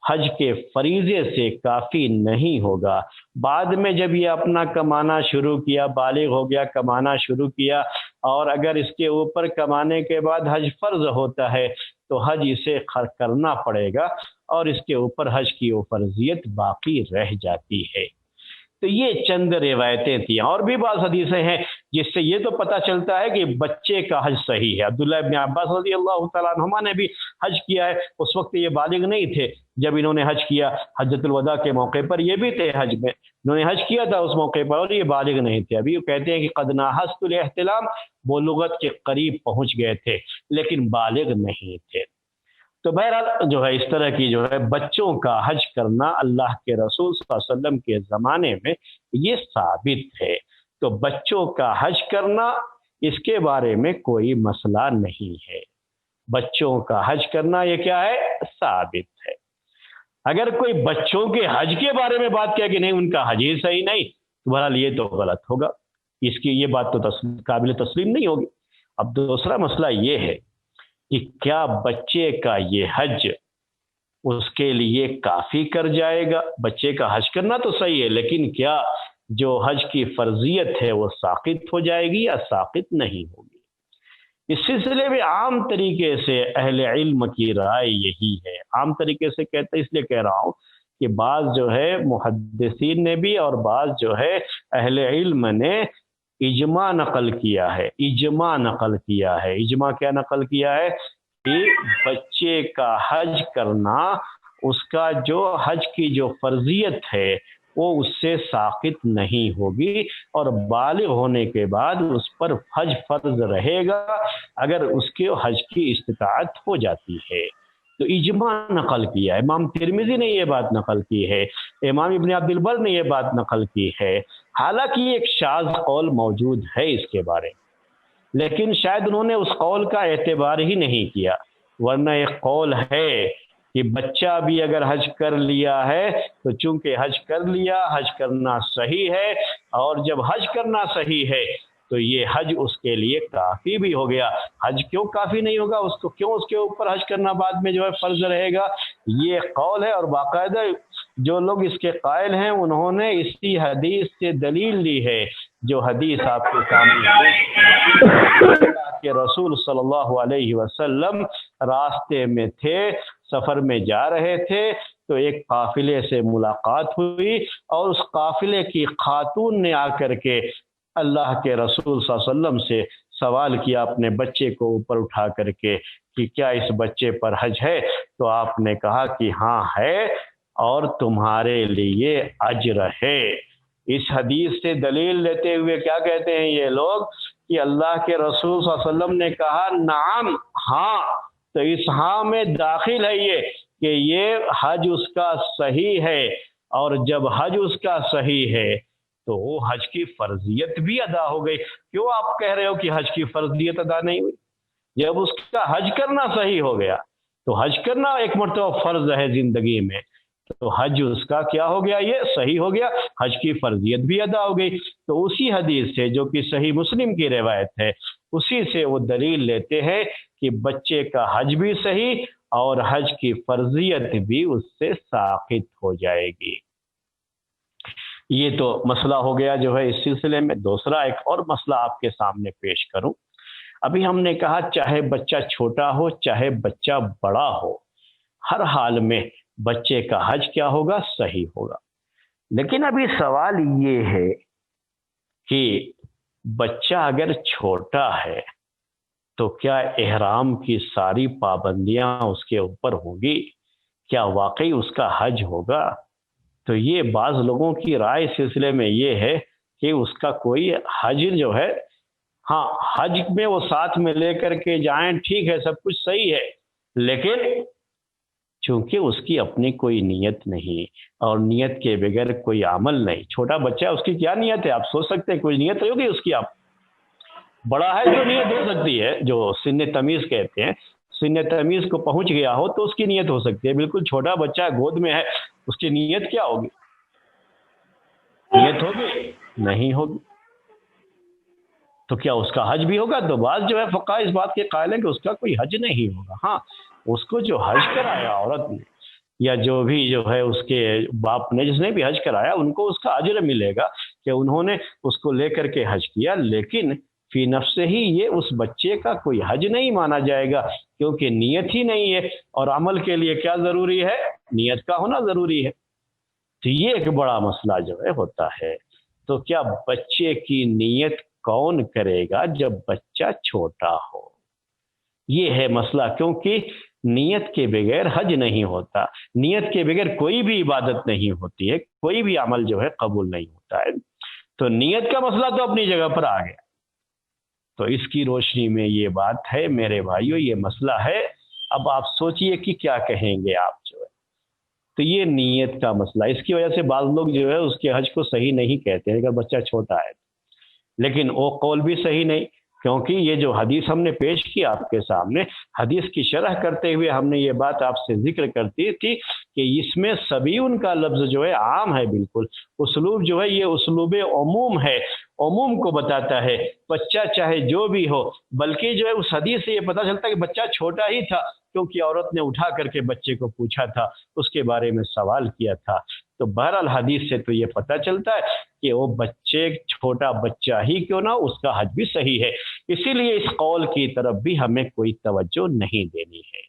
حج کے فریضے سے کافی نہیں ہوگا۔ بعد میں جب یہ اپنا کمانا شروع کیا، بالغ ہو گیا، کمانا شروع کیا، اور اگر اس کے اوپر کمانے کے بعد حج فرض ہوتا ہے تو حج اسے کرنا پڑے گا، اور اس کے اوپر حج کی وہ فرضیت باقی رہ جاتی ہے۔ تو یہ چند روایتیں تھیں، اور بھی بعض حدیثیں ہیں جس سے یہ تو پتہ چلتا ہے کہ بچے کا حج صحیح ہے۔ عبداللہ ابن عباس رضی اللہ تعالیٰ عنہما نے بھی حج کیا ہے، اس وقت یہ بالغ نہیں تھے جب انہوں نے حج کیا، حجۃ الوداع کے موقع پر یہ بھی تھے حج میں، انہوں نے حج کیا تھا اس موقع پر، اور یہ بالغ نہیں تھے۔ ابھی وہ کہتے ہیں کہ قد ناحست الاحتلام، وہ لغت کے قریب پہنچ گئے تھے لیکن بالغ نہیں تھے۔ تو بہرحال جو ہے اس طرح کی جو ہے بچوں کا حج کرنا اللہ کے رسول صلی اللہ علیہ وسلم کے زمانے میں یہ ثابت ہے۔ تو بچوں کا حج کرنا اس کے بارے میں کوئی مسئلہ نہیں ہے. بچوں کا حج کرنا یہ کیا ہے؟ ثابت ہے. اگر کوئی بچوں کے حج کے بارے میں بات کیا کہ نہیں ان کا حج ہی صحیح نہیں، تو بہرحال یہ تو غلط ہوگا، اس کی یہ بات تو قابل تسلیم نہیں ہوگی. اب دوسرا مسئلہ یہ ہے کہ کیا بچے کا یہ حج اس کے لیے کافی کر جائے گا؟ بچے کا حج کرنا تو صحیح ہے، لیکن کیا جو حج کی فرضیت ہے وہ ساقط ہو جائے گی یا ساقط نہیں ہوگی؟ اس سلسلے میں عام طریقے سے اہل علم کی رائے یہی ہے. عام طریقے سے کہتے اس لیے کہہ رہا ہوں کہ بعض جو ہے محدثین نے بھی اور بعض جو ہے اہل علم نے اجماع نقل کیا ہے. اجماع کیا نقل کیا ہے؟ کہ بچے کا حج کرنا، اس کا جو حج کی جو فرضیت ہے وہ اس سے ساقط نہیں ہوگی، اور بالغ ہونے کے بعد اس پر حج فرض رہے گا اگر اس کے حج کی استطاعت ہو جاتی ہے. تو اجماع نقل کیا ہے. امام ترمذی نے یہ بات نقل کی ہے، امام ابن عبد البر نے یہ بات نقل کی ہے. حالانکہ ایک شاذ قول موجود ہے اس کے بارے میں، لیکن شاید انہوں نے اس قول کا اعتبار ہی نہیں کیا. ورنہ ایک قول ہے کہ بچہ بھی اگر حج کر لیا ہے تو چونکہ حج کر لیا، حج کرنا صحیح ہے، اور جب حج کرنا صحیح ہے تو یہ حج اس کے لیے کافی بھی ہو گیا. حج کیوں کافی نہیں ہوگا؟ اس کو کیوں اس کے اوپر حج کرنا بعد میں جو ہے فرض رہے گا؟ یہ قول ہے، اور باقاعدہ جو لوگ اس کے قائل ہیں انہوں نے اسی حدیث سے دلیل دی ہے، جو حدیث آپ کے سامنے ہے کہ رسول صلی اللہ علیہ وسلم راستے میں تھے، سفر میں جا رہے تھے، تو ایک قافلے سے ملاقات ہوئی، اور اس قافلے کی خاتون نے آ کر کے اللہ کے رسول صلی اللہ علیہ وسلم سے سوال کیا اپنے بچے کو اوپر اٹھا کر کے کہ کیا اس بچے پر حج ہے؟ تو آپ نے کہا کہ ہاں ہے، اور تمہارے لیے اجر ہے. اس حدیث سے دلیل لیتے ہوئے کیا کہتے ہیں یہ لوگ کہ اللہ کے رسول صلی اللہ علیہ وسلم نے کہا نعم، ہاں، تو اس ہاں میں داخل ہے یہ کہ یہ حج اس کا صحیح ہے، اور جب حج اس کا صحیح ہے تو وہ حج کی فرضیت بھی ادا ہو گئی. کیوں آپ کہہ رہے ہو کہ حج کی فرضیت ادا نہیں ہوئی؟ جب اس کا حج کرنا صحیح ہو گیا تو حج کرنا ایک مرتبہ فرض ہے زندگی میں، تو حج اس کا کیا ہو گیا؟ یہ صحیح ہو گیا، حج کی فرضیت بھی ادا ہو گئی. تو اسی حدیث سے جو کہ صحیح مسلم کی روایت ہے، اسی سے وہ دلیل لیتے ہیں کہ بچے کا حج بھی صحیح اور حج کی فرضیت بھی اس سے ساقط ہو جائے گی. یہ تو مسئلہ ہو گیا جو ہے اس سلسلے میں. دوسرا ایک اور مسئلہ آپ کے سامنے پیش کروں. ابھی ہم نے کہا چاہے بچہ چھوٹا ہو چاہے بچہ بڑا ہو، ہر حال میں بچے کا حج کیا ہوگا؟ صحیح ہوگا. لیکن ابھی سوال یہ ہے کہ بچہ اگر چھوٹا ہے تو کیا احرام کی ساری پابندیاں اس کے اوپر ہوں گی؟ کیا واقعی اس کا حج ہوگا؟ تو یہ بعض لوگوں کی رائے اس سلسلے میں یہ ہے کہ اس کا کوئی حج جو ہے، ہاں حج میں وہ ساتھ میں لے کر کے جائیں، ٹھیک ہے، سب کچھ صحیح ہے، لیکن چونکہ اس کی اپنی کوئی نیت نہیں، اور نیت کے بغیر کوئی عمل نہیں. چھوٹا بچہ اس کی کیا نیت ہے؟ آپ سوچ سکتے ہیں کوئی نیت ہوگی اس کی؟ آپ بڑا ہے تو نیت ہو سکتی ہے، جو سن تمیز کہتے ہیں، سن تمیز کو پہنچ گیا ہو تو اس کی نیت ہو سکتی ہے. بالکل چھوٹا بچہ گود میں ہے، اس کی نیت کیا ہوگی؟ نیت ہوگی؟ نہیں ہوگی. تو کیا اس کا حج بھی ہوگا؟ تو بعض جو ہے فقہاء اس بات کے قائل ہیں کہ اس کا کوئی حج نہیں ہوگا. ہاں، اس کو جو حج کرایا عورت نے یا جو بھی جو ہے اس کے باپ نے جس نے بھی حج کرایا، ان کو اس کا اجر ملے گا کہ انہوں نے اس کو لے کر کے حج کیا. لیکن فی نفس ہی یہ اس بچے کا کوئی حج نہیں مانا جائے گا، کیونکہ نیت ہی نہیں ہے، اور عمل کے لیے کیا ضروری ہے؟ نیت کا ہونا ضروری ہے. تو یہ ایک بڑا مسئلہ جو ہے ہوتا ہے. تو کیا بچے کی نیت کون کرے گا جب بچہ چھوٹا ہو؟ یہ ہے مسئلہ، کیونکہ نیت کے بغیر حج نہیں ہوتا، نیت کے بغیر کوئی بھی عبادت نہیں ہوتی ہے، کوئی بھی عمل جو ہے قبول نہیں ہوتا ہے. تو نیت کا مسئلہ تو اپنی جگہ پر آ گیا. تو اس کی روشنی میں یہ بات ہے میرے بھائیوں، یہ مسئلہ ہے. اب آپ سوچئے کہ کیا کہیں گے آپ جو ہے. تو یہ نیت کا مسئلہ، اس کی وجہ سے بعض لوگ جو ہے اس کے حج کو صحیح نہیں کہتے ہیں اگر بچہ چھوٹا ہے. لیکن وہ قول بھی صحیح نہیں، کیونکہ یہ جو حدیث ہم نے پیش کی آپ کے سامنے، حدیث کی شرح کرتے ہوئے ہم نے یہ بات آپ سے ذکر کرتی تھی کہ اس میں سبیون کا لفظ جو ہے عام ہے، بالکل اسلوب جو ہے یہ اسلوب عموم ہے، عموم کو بتاتا ہے، بچہ چاہے جو بھی ہو، بلکہ جو ہے اس حدیث سے یہ پتہ چلتا ہے کہ بچہ چھوٹا ہی تھا، کیونکہ عورت نے اٹھا کر کے بچے کو پوچھا تھا، اس کے بارے میں سوال کیا تھا۔ تو بہرحال حدیث سے تو یہ پتہ چلتا ہے کہ وہ بچے چھوٹا بچہ ہی کیوں نہ، اس کا حج بھی صحیح ہے۔ اسی لیے اس قول کی طرف بھی ہمیں کوئی توجہ نہیں دینی ہے،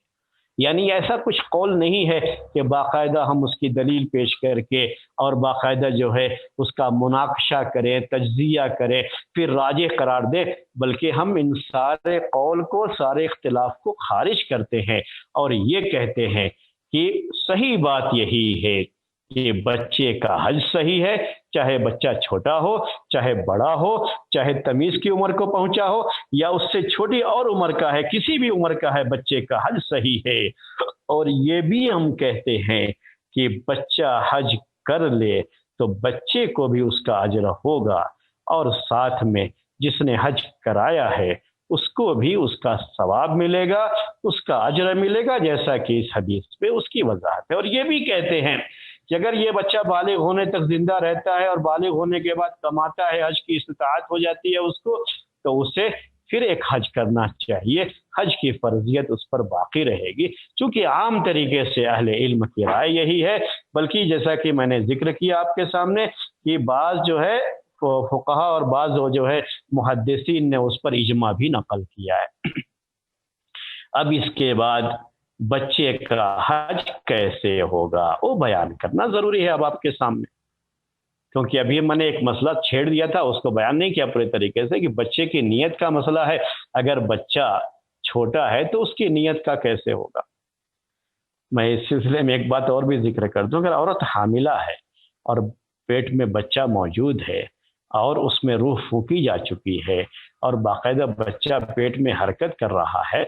یعنی ایسا کچھ قول نہیں ہے کہ باقاعدہ ہم اس کی دلیل پیش کر کے اور باقاعدہ جو ہے اس کا مناقشہ کریں، تجزیہ کریں، پھر راجح قرار دیں، بلکہ ہم ان سارے قول کو، سارے اختلاف کو خارج کرتے ہیں اور یہ کہتے ہیں کہ صحیح بات یہی ہے کہ بچے کا حج صحیح ہے، چاہے بچہ چھوٹا ہو، چاہے بڑا ہو، چاہے تمیز کی عمر کو پہنچا ہو یا اس سے چھوٹی اور عمر کا ہے، کسی بھی عمر کا ہے، بچے کا حج صحیح ہے۔ اور یہ بھی ہم کہتے ہیں کہ بچہ حج کر لے تو بچے کو بھی اس کا اجر ہوگا، اور ساتھ میں جس نے حج کرایا ہے اس کو بھی اس کا ثواب ملے گا، اس کا اجر ملے گا، جیسا کہ اس حدیث پہ اس کی وضاحت ہے۔ اور یہ بھی کہتے ہیں کہ اگر یہ بچہ بالغ ہونے تک زندہ رہتا ہے اور بالغ ہونے کے بعد کماتا ہے، حج کی استطاعت ہو جاتی ہے اس کو، تو اسے پھر ایک حج کرنا چاہیے، حج کی فرضیت اس پر باقی رہے گی، چونکہ عام طریقے سے اہل علم کی رائے یہی ہے۔ بلکہ جیسا کہ میں نے ذکر کیا آپ کے سامنے کہ بعض جو ہے فقہا اور بعض جو ہے محدثین نے اس پر اجماع بھی نقل کیا ہے۔ اب اس کے بعد بچے کا حج کیسے ہوگا وہ بیان کرنا ضروری ہے اب آپ کے سامنے، کیونکہ ابھی میں نے ایک مسئلہ چھیڑ دیا تھا، اس کو بیان نہیں کیا پورے طریقے سے کہ بچے کی نیت کا مسئلہ ہے۔ اگر بچہ چھوٹا ہے تو اس کی نیت کا کیسے ہوگا؟ میں اس سلسلے میں ایک بات اور بھی ذکر کر دوں، اگر عورت حاملہ ہے اور پیٹ میں بچہ موجود ہے اور اس میں روح پھونکی جا چکی ہے اور باقاعدہ بچہ پیٹ میں حرکت کر رہا ہے،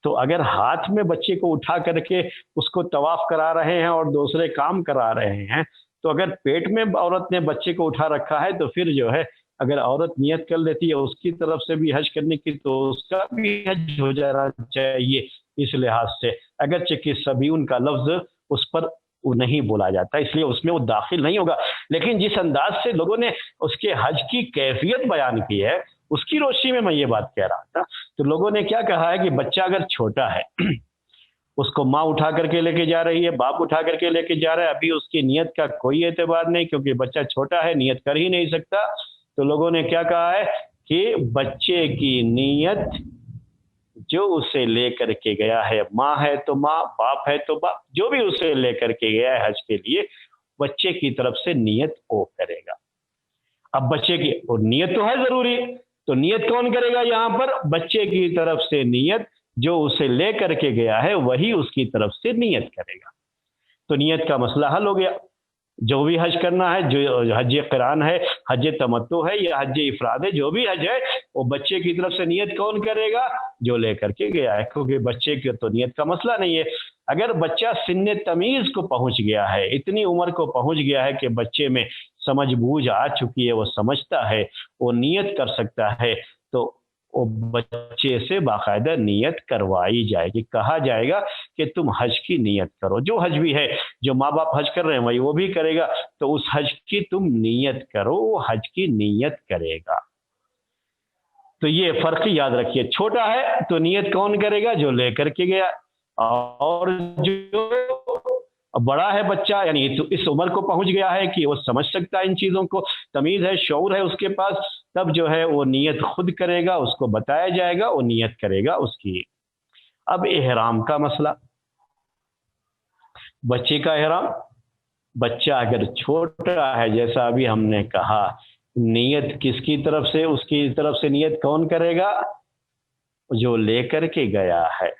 تو اگر ہاتھ میں بچے کو اٹھا کر کے اس کو طواف کرا رہے ہیں اور دوسرے کام کرا رہے ہیں، تو اگر پیٹ میں عورت نے بچے کو اٹھا رکھا ہے تو پھر جو ہے اگر عورت نیت کر لیتی ہے اس کی طرف سے بھی حج کرنے کی تو اس کا بھی حج ہو جانا چاہیے۔ اس لحاظ سے اگرچہ کہ سبیون کا لفظ اس پر نہیں بولا جاتا، اس لیے اس میں وہ داخل نہیں ہوگا، لیکن جس انداز سے لوگوں نے اس کے حج کی کیفیت بیان کی ہے اس کی روشنی میں یہ بات کہہ رہا تھا۔ تو لوگوں نے کیا کہا ہے کہ بچہ اگر چھوٹا ہے، اس کو ماں اٹھا کر کے لے کے جا رہی ہے، باپ اٹھا کر کے لے کے جا رہا ہے، ابھی اس کی نیت کا کوئی اعتبار نہیں کیونکہ بچہ چھوٹا ہے، نیت کر ہی نہیں سکتا۔ تو لوگوں نے کیا کہا ہے کہ بچے کی نیت جو اسے لے کر کے گیا ہے، ماں ہے تو ماں، باپ ہے تو باپ، جو بھی اسے لے کر کے گیا ہے حج کے لیے، بچے کی طرف سے نیت وہ کرے گا۔ اب بچے کی اور نیت تو ہے ضروری، تو نیت کون کرے گا یہاں پر؟ بچے کی طرف سے نیت، جو اسے لے کر کے گیا ہے وہی اس کی طرف سے نیت کرے گا۔ تو نیت کا مسئلہ حل ہو گیا۔ جو بھی حج کرنا ہے، جو حج قران ہے، حج تمتع ہے یا حج افراد ہے، جو بھی حج ہے وہ بچے کی طرف سے نیت کون کرے گا؟ جو لے کر کے گیا ہے، کیونکہ بچے کی تو نیت کا مسئلہ نہیں ہے۔ اگر بچہ سن تمیز کو پہنچ گیا ہے، اتنی عمر کو پہنچ گیا ہے کہ بچے میں سمجھ بوجھ آ چکی ہے، وہ سمجھتا ہے، وہ نیت کر سکتا ہے، تو وہ بچے سے باقاعدہ نیت کروائی جائے گی، کہا جائے گا کہ تم حج کی نیت کرو۔ جو حج بھی ہے، جو ماں باپ حج کر رہے ہیں وہی وہ بھی کرے گا، تو اس حج کی تم نیت کرو، وہ حج کی نیت کرے گا۔ تو یہ فرق یاد رکھیے، چھوٹا ہے تو نیت کون کرے گا؟ جو لے کر کے گیا، اور جو بڑا ہے بچہ، یعنی اس عمر کو پہنچ گیا ہے کہ وہ سمجھ سکتا ہے ان چیزوں کو، تمیز ہے، شعور ہے اس کے پاس، تب جو ہے وہ نیت خود کرے گا، اس کو بتایا جائے گا، وہ نیت کرے گا اس کی۔ اب احرام کا مسئلہ، بچے کا احرام، بچہ اگر چھوٹا ہے جیسا ابھی ہم نے کہا، نیت کس کی طرف سے؟ اس کی طرف سے نیت کون کرے گا؟ جو لے کر کے گیا ہے۔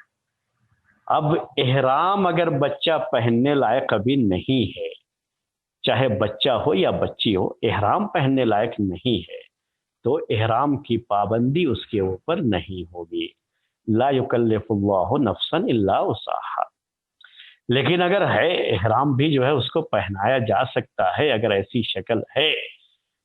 اب احرام اگر بچہ پہننے لائق ابھی نہیں ہے، چاہے بچہ ہو یا بچی ہو، احرام پہننے لائق نہیں ہے، تو احرام کی پابندی اس کے اوپر نہیں ہوگی۔ لا یکلف اللہ نفسا الا وسعها۔ لیکن اگر ہے احرام بھی جو ہے اس کو پہنایا جا سکتا ہے، اگر ایسی شکل ہے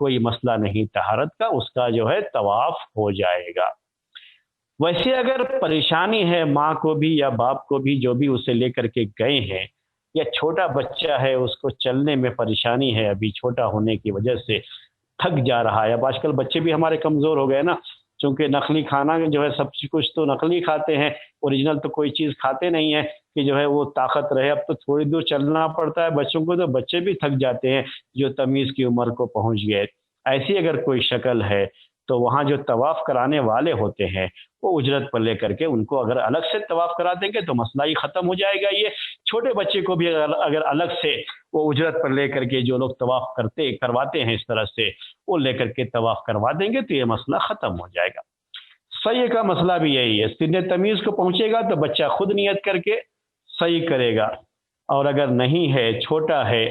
کوئی مسئلہ نہیں طہارت کا، اس کا جو ہے طواف ہو جائے گا۔ ویسے اگر پریشانی ہے ماں کو بھی یا باپ کو بھی، جو بھی اسے لے کر کے گئے ہیں، یا چھوٹا بچہ ہے اس کو چلنے میں پریشانی ہے، ابھی چھوٹا ہونے کی وجہ سے تھک جا رہا ہے، اب آج کل بچے بھی ہمارے کمزور ہو گئے نا، چونکہ نقلی کھانا جو ہے سب کچھ تو نقلی کھاتے ہیں، اوریجنل تو کوئی چیز کھاتے نہیں ہیں کہ جو ہے وہ طاقت رہے۔ اب تو تھوڑی دور چلنا پڑتا ہے بچوں کو، تو بچے بھی تھک جاتے ہیں جو تمیز کی عمر کو پہنچ گئے۔ ایسی اگر کوئی شکل ہے تو وہاں جو طواف کرانے والے ہوتے ہیں وہ اجرت پر لے کر کے ان کو اگر الگ سے طواف کرا دیں گے تو مسئلہ ہی ختم ہو جائے گا۔ یہ چھوٹے بچے کو بھی اگر الگ سے وہ اجرت پر لے کر کے جو لوگ طواف کرواتے ہیں اس طرح سے وہ لے کر کے طواف کروا دیں گے تو یہ مسئلہ ختم ہو جائے گا۔ صحیح کا مسئلہ بھی یہی ہے، سن تمیز کو پہنچے گا تو بچہ خود نیت کر کے صحیح کرے گا، اور اگر نہیں ہے چھوٹا ہے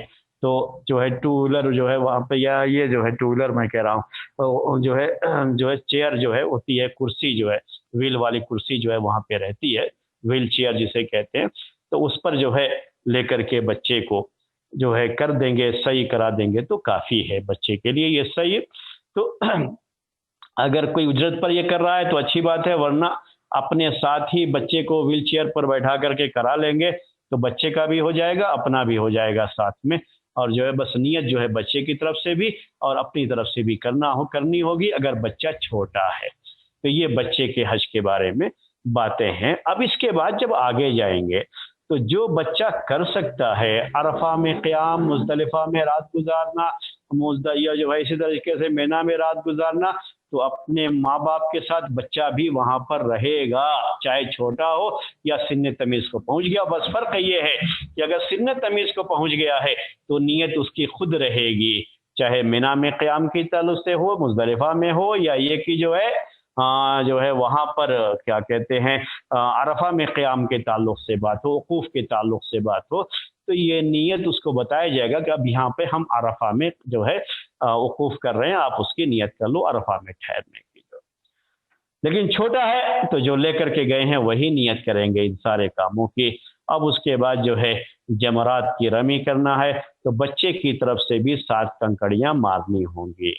تو جو ہے ٹو ویلر جو ہے وہاں پہ، یا یہ جو ہے ٹو ویلر میں کہہ رہا ہوں، جو ہے چیئر جو ہے ہوتی ہے، کرسی جو ہے ویل والی کرسی جو ہے وہاں پہ رہتی ہے، ویل چیئر جسے کہتے ہیں، تو اس پر جو ہے لے کر کے بچے کو جو ہے کر دیں گے، صحیح کرا دیں گے تو کافی ہے بچے کے لیے یہ صحیح۔ تو اگر کوئی اجرت پر یہ کر رہا ہے تو اچھی بات ہے، ورنہ اپنے ساتھ ہی بچے کو ویل چیئر پر بیٹھا کر کے کرا لیں گے تو بچے کا بھی ہو جائے گا، اپنا بھی ہو جائے گا ساتھ میں، اور جو ہے بس نیت جو ہے بچے کی طرف سے بھی اور اپنی طرف سے بھی کرنی ہوگی اگر بچہ چھوٹا ہے۔ تو یہ بچے کے حج کے بارے میں باتیں ہیں۔ اب اس کے بعد جب آگے جائیں گے تو جو بچہ کر سکتا ہے عرفہ میں قیام، مزدلفہ میں رات گزارنا، یا جو ہے اسی طریقے سے مینا میں رات گزارنا، تو اپنے ماں باپ کے ساتھ بچہ بھی وہاں پر رہے گا، چاہے چھوٹا ہو یا سن تمیز کو پہنچ گیا۔ بس فرق یہ ہے کہ اگر سن تمیز کو پہنچ گیا ہے تو نیت اس کی خود رہے گی، چاہے مینا میں قیام کی تعلق سے ہو، مزدلفہ میں ہو، یا یہ کہ جو ہے وہاں پر کیا کہتے ہیں عرفہ میں قیام کے تعلق سے بات ہو، وقوف کے تعلق سے بات ہو، تو یہ نیت اس کو بتایا جائے گا کہ اب یہاں پہ ہم عرفہ میں جو ہے وقوف کر رہے ہیں، آپ اس کی نیت کر لو عرفہ میں ٹھہرنے کی۔ لیکن چھوٹا ہے تو جو لے کر کے گئے ہیں وہی نیت کریں گے ان سارے کاموں کی۔ اب اس کے بعد جو ہے جمرات کی رمی کرنا ہے، تو بچے کی طرف سے بھی 7 کنکڑیاں مارنی ہوں گی،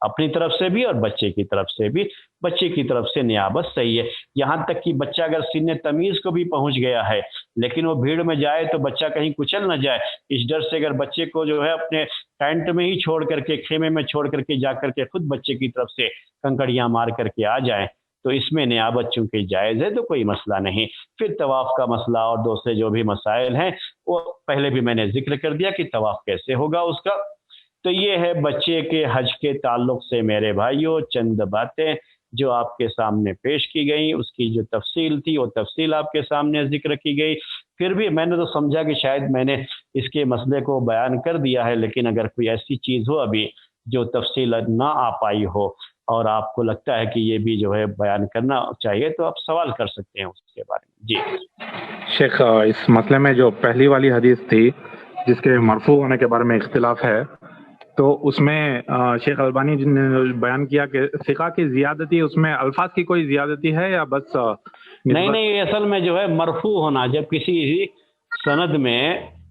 اپنی طرف سے بھی اور بچے کی طرف سے بھی۔ بچے کی طرف سے نیابت صحیح ہے، یہاں تک کہ بچہ اگر سن تمیز کو بھی پہنچ گیا ہے لیکن وہ بھیڑ میں جائے تو بچہ کہیں کچل نہ جائے، اس ڈر سے اگر بچے کو جو ہے اپنے ٹینٹ میں ہی چھوڑ کر کے، خیمے میں چھوڑ کر کے جا کر کے خود بچے کی طرف سے کنکڑیاں مار کر کے آ جائیں تو اس میں نیابت چونکہ جائز ہے تو کوئی مسئلہ نہیں۔ پھر طواف کا مسئلہ اور دوسرے جو بھی مسائل ہیں وہ پہلے بھی میں نے ذکر کر دیا کہ طواف کیسے ہوگا اس کا۔ تو یہ ہے بچے کے حج کے تعلق سے میرے بھائیوں چند باتیں جو آپ کے سامنے پیش کی گئیں، اس کی جو تفصیل تھی وہ تفصیل آپ کے سامنے ذکر کی گئی۔ پھر بھی میں نے تو سمجھا کہ شاید میں نے اس کے مسئلے کو بیان کر دیا ہے، لیکن اگر کوئی ایسی چیز ہو ابھی جو تفصیل نہ آ پائی ہو اور آپ کو لگتا ہے کہ یہ بھی جو ہے بیان کرنا چاہیے تو آپ سوال کر سکتے ہیں اس کے بارے میں۔ جی شیخ، اس مسئلے میں جو پہلی والی حدیث تھی جس کے مرفوع ہونے کے بارے میں اختلاف ہے، تو اس میں شیخ البانی جن نے بیان کیا کہ ثقہ کی زیادتی، اس میں الفاظ کی کوئی زیادتی ہے یا بس نہیں، اصل میں جو ہے مرفوع ہونا، جب کسی سند میں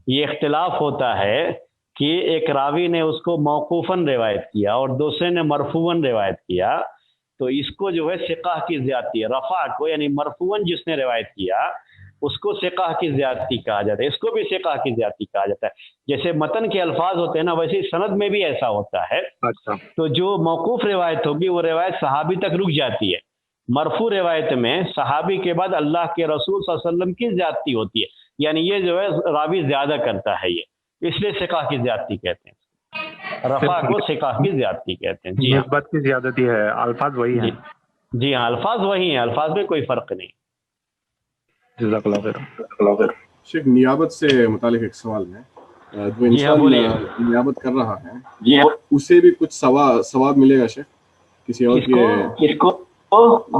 یہ اختلاف ہوتا ہے کہ ایک راوی نے اس کو موقوفاً روایت کیا اور دوسرے نے مرفوعاً روایت کیا تو اس کو جو ہے ثقہ کی زیادتی ہے۔ رفع کو یعنی مرفوعاً جس نے روایت کیا اس کو ثقہ کی زیادتی کہا جاتا ہے، اس کو بھی ثقہ کی زیادتی کہا جاتا ہے۔ جیسے متن کے الفاظ ہوتے ہیں نا، ویسے سند میں بھی ایسا ہوتا ہے۔ اچھا، تو جو موقوف روایت ہوگی وہ روایت صحابی تک رک جاتی ہے، مرفوع روایت میں صحابی کے بعد اللہ کے رسول صلی اللہ علیہ وسلم کی زیادتی ہوتی ہے، یعنی یہ جو ہے راوی زیادہ کرتا ہے، یہ اس لیے ثقہ کی زیادتی کہتے ہیں، رفع کو ثقہ کی زیادتی کہتے ہیں۔ جی ہاں، نسبت کی زیادتی ہے، الفاظ وہی ہیں۔ جی ہاں، الفاظ وہی ہیں، الفاظ میں کوئی فرق نہیں۔ جزاک اللہ خیر۔ شیخ، نیابت سے متعلق ایک سوال ہے، جو انسان نیابت کر رہا ہے اسے بھی کچھ ثواب ملے گا شیخ؟ کسی اور کی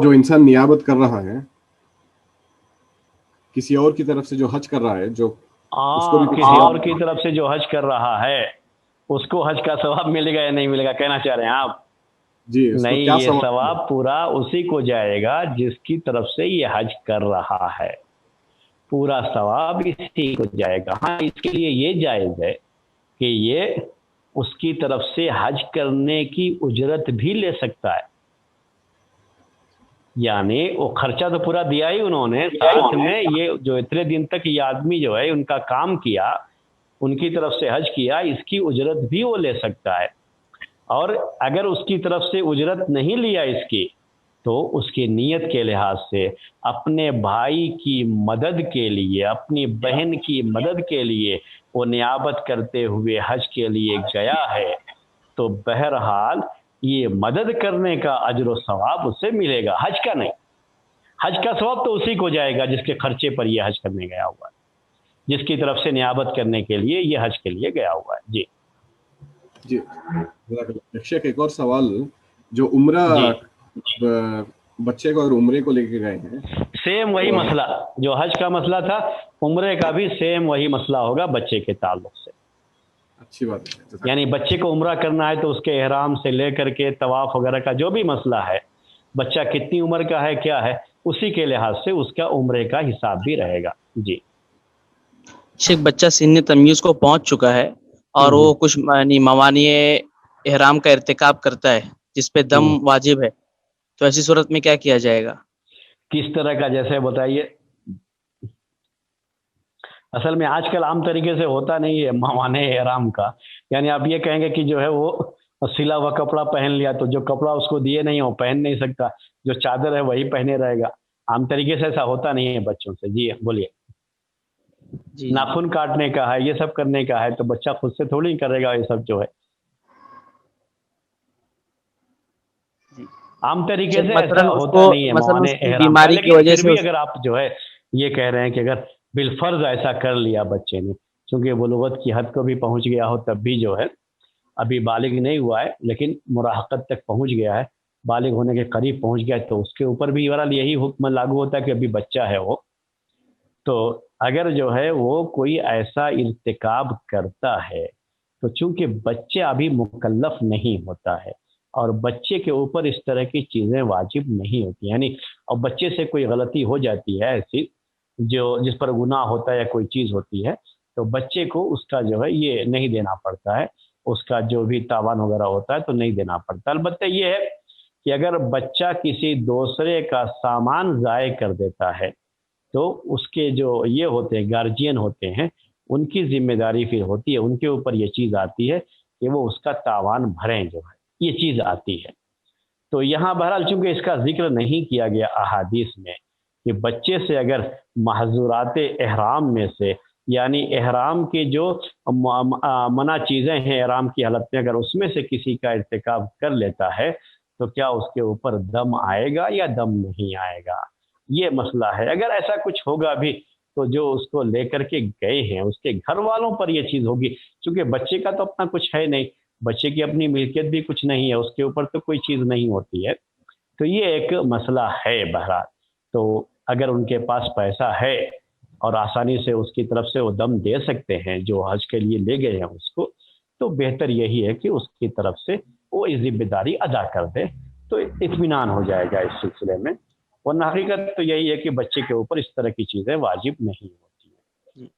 جو انسان نیابت کر رہا ہے کسی اور کی طرف سے جو حج کر رہا ہے، جو کسی اور کی طرف سے جو حج کر رہا ہے اس کو حج کا ثواب ملے گا یا نہیں ملے گا کہنا چاہ رہے ہیں آپ؟ جی نہیں، یہ ثواب پورا اسی کو جائے گا جس کی طرف سے یہ حج کر رہا ہے، پورا ثواب اسی کو جائے گا۔ ہاں، اس کے لیے یہ جائز ہے کہ یہ اس کی طرف سے حج کرنے کی اجرت بھی لے سکتا ہے. یعنی وہ خرچہ تو پورا دیا ہی انہوں نے، ساتھ میں یہ جو اتنے دن تک یہ آدمی جو ہے ان کا کام کیا، ان کی طرف سے حج کیا، اس کی اجرت بھی وہ لے سکتا ہے. اور اگر اس کی طرف سے اجرت نہیں لیا اس کی، تو اس کی نیت کے لحاظ سے اپنے بھائی کی مدد کے لیے، اپنی بہن کی مدد کے لیے وہ نیابت کرتے ہوئے حج کے لیے گیا ہے، تو بہرحال یہ مدد کرنے کا اجر و ثواب اسے ملے گا، حج کا نہیں. حج کا ثواب تو اسی کو جائے گا جس کے خرچے پر یہ حج کرنے گیا ہوا ہے، جس کی طرف سے نیابت کرنے کے لیے یہ حج کے لیے گیا ہوا ہے. جی جی شیخ، ایک اور سوال، جو عمرہ بچے کو اگر عمرے کو لے کے گئے ہیں، سیم وہی مسئلہ جو حج کا مسئلہ تھا، عمرے کا بھی سیم وہی مسئلہ ہوگا بچے کے تعلق سے. اچھی بات ہے. یعنی بچے کو عمرہ کرنا ہے تو اس کے احرام سے لے کر کے طواف وغیرہ کا جو بھی مسئلہ ہے، بچہ کتنی عمر کا ہے کیا ہے، اسی کے لحاظ سے اس کا عمرے کا حساب بھی رہے گا. جی شیخ، بچہ سن تمیز کو پہنچ چکا ہے اور وہ کچھ موانع احرام کا ارتکاب کرتا ہے جس پہ دم واجب ہے، تو ایسی صورت میں کیا کیا جائے گا؟ کس طرح کا، جیسے بتائیے. اصل میں آج کل عام طریقے سے ہوتا نہیں ہے موانع احرام کا. یعنی آپ یہ کہیں گے کہ جو ہے وہ سلا ہوا کپڑا پہن لیا، تو جو کپڑا اس کو دیے نہیں وہ پہن نہیں سکتا، جو چادر ہے وہی پہنے رہے گا. عام طریقے سے ایسا ہوتا نہیں ہے بچوں سے. جی بولیے. ناخن کاٹنے کا ہے، یہ سب کرنے کا ہے، تو بچہ خود سے تھوڑی کرے گا یہ سب جو ہے. عام طریقے سے ایسا ہوتا نہیں ہے موانع احرام کا. لیکن پھر بھی اگر آپ جو ہے یہ کہہ رہے ہیں کہ اگر بالفرض ایسا کر لیا بچے نے، چونکہ بلوغت کی حد کو بھی پہنچ گیا ہو، تب بھی جو ہے ابھی بالغ نہیں ہوا ہے لیکن مراہقت تک پہنچ گیا ہے، بالغ ہونے کے قریب پہنچ گیا ہے، تو اس کے اوپر بھی بہرحال یہی حکم لاگو ہوتا ہے کہ ابھی بچہ ہے وہ. تو اگر جو ہے وہ کوئی ایسا ارتکاب کرتا ہے، تو چونکہ بچہ ابھی مکلف نہیں ہوتا ہے اور بچے کے اوپر اس طرح کی چیزیں واجب نہیں ہوتی، یعنی اور بچے سے کوئی غلطی ہو جاتی ہے ایسی جو جس پر گناہ ہوتا ہے یا کوئی چیز ہوتی ہے، تو بچے کو اس کا جو ہے یہ نہیں دینا پڑتا ہے، اس کا جو بھی تاوان وغیرہ ہوتا ہے تو نہیں دینا پڑتا. البتہ یہ ہے کہ اگر بچہ کسی دوسرے کا سامان ضائع کر دیتا ہے، تو اس کے جو یہ ہوتے ہیں گارجین ہوتے ہیں، ان کی ذمہ داری پھر ہوتی ہے، ان کے اوپر یہ چیز آتی ہے کہ وہ اس کا تاوان بھریں، جو ہے یہ چیز آتی ہے. تو یہاں بہرحال چونکہ اس کا ذکر نہیں کیا گیا احادیث میں کہ بچے سے اگر محظورات احرام میں سے، یعنی احرام کی جو منع چیزیں ہیں احرام کی حالت میں، اگر اس میں سے کسی کا ارتکاب کر لیتا ہے تو کیا اس کے اوپر دم آئے گا یا دم نہیں آئے گا، یہ مسئلہ ہے. اگر ایسا کچھ ہوگا بھی تو جو اس کو لے کر کے گئے ہیں اس کے گھر والوں پر یہ چیز ہوگی، چونکہ بچے کا تو اپنا کچھ ہے نہیں، بچے کی اپنی ملکیت بھی کچھ نہیں ہے، اس کے اوپر تو کوئی چیز نہیں ہوتی ہے. تو یہ ایک مسئلہ ہے بہرحال. تو اگر ان کے پاس پیسہ ہے اور آسانی سے اس کی طرف سے وہ دم دے سکتے ہیں جو حج کے لیے لے گئے ہیں اس کو، تو بہتر یہی ہے کہ اس کی طرف سے وہ ذمہ داری ادا کر دے، تو اطمینان ہو جائے گا اس سلسلے میں. ورنہ حقیقت تو یہی ہے کہ بچے کے اوپر اس طرح کی چیزیں واجب نہیں ہوتی ہیں.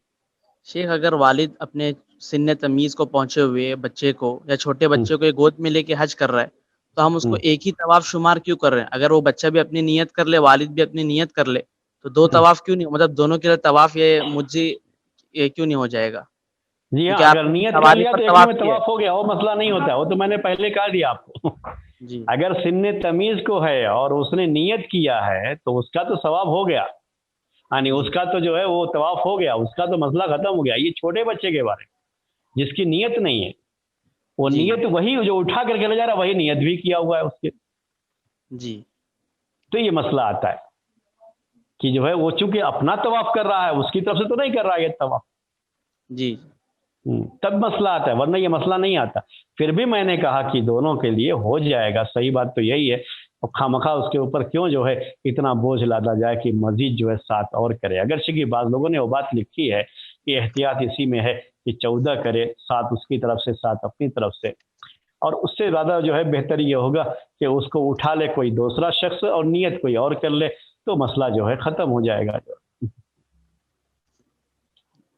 شیخ، اگر والد اپنے سن تمیز کو پہنچے ہوئے بچے کو یا چھوٹے بچے کو گود میں لے کے حج کر رہا ہے، تو ہم اس کو ایک ہی طواف شمار کیوں کر رہے ہیں؟ اگر وہ بچہ بھی اپنی نیت کر لے، والد بھی اپنی نیت کر لے، تو دو طواف کیوں نہیں، مطلب دونوں کے لیے طواف یہ مجزی کیوں نہیں ہو جائے گا؟ جی ہاں، اگر نیت کر لیا تو ایک میں طواف ہو گیا، وہ مسئلہ نہیں ہوتا. وہ تو میں نے پہلے کہا دیا آپ کو. جی اگر سن تمیز کو ہے اور اس نے نیت کیا ہے تو اس کا تو ثواب ہو گیا، یعنی اس کا تو جو ہے وہ طواف ہو گیا، اس کا تو مسئلہ ختم ہو گیا. یہ چھوٹے بچے کے بارے میں جس کی نیت نہیں ہے، وہ نیت وہی جو اٹھا کر کے لے جا رہا وہی نیت بھی کیا ہوا ہے اس کے. جی تو یہ مسئلہ آتا ہے کہ جو ہے وہ چونکہ اپنا طواف کر رہا ہے، اس کی طرف سے تو نہیں کر رہا ہے یہ طواف. جی تب مسئلہ آتا ہے، ورنہ یہ مسئلہ نہیں آتا. پھر بھی میں نے کہا کہ دونوں کے لیے ہو جائے گا. صحیح بات تو یہی ہے، اور خامخواہ اس کے اوپر کیوں جو ہے اتنا بوجھ لادا جائے کہ مزید جو ہے 7 اور کرے. اگرچہ کہ بعض لوگوں نے وہ بات لکھی ہے کہ احتیاط اسی میں ہے کہ 14 کرے، 7 اس کی طرف سے 7 اپنی طرف سے، اور اس سے زیادہ جو ہے بہتر یہ ہوگا کہ اس کو اٹھا لے کوئی دوسرا شخص اور نیت کوئی اور کر لے، تو مسئلہ جو ہے ختم ہو جائے گا.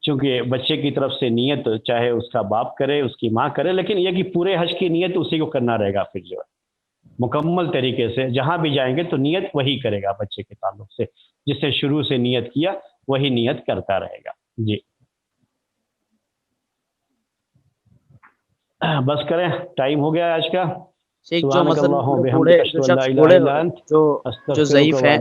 چونکہ بچے کی طرف سے نیت چاہے اس کا باپ کرے اس کی ماں کرے، لیکن یہ کہ پورے حج کی نیت اسی کو کرنا رہے گا، پھر جو ہے مکمل طریقے سے جہاں بھی جائیں گے تو نیت وہی کرے گا بچے کے تعلق سے، جس سے شروع سے نیت کیا وہی نیت کرتا رہے گا. جی بس کریں، ٹائم ہو گیا آج کا. جو ضعیف ہیں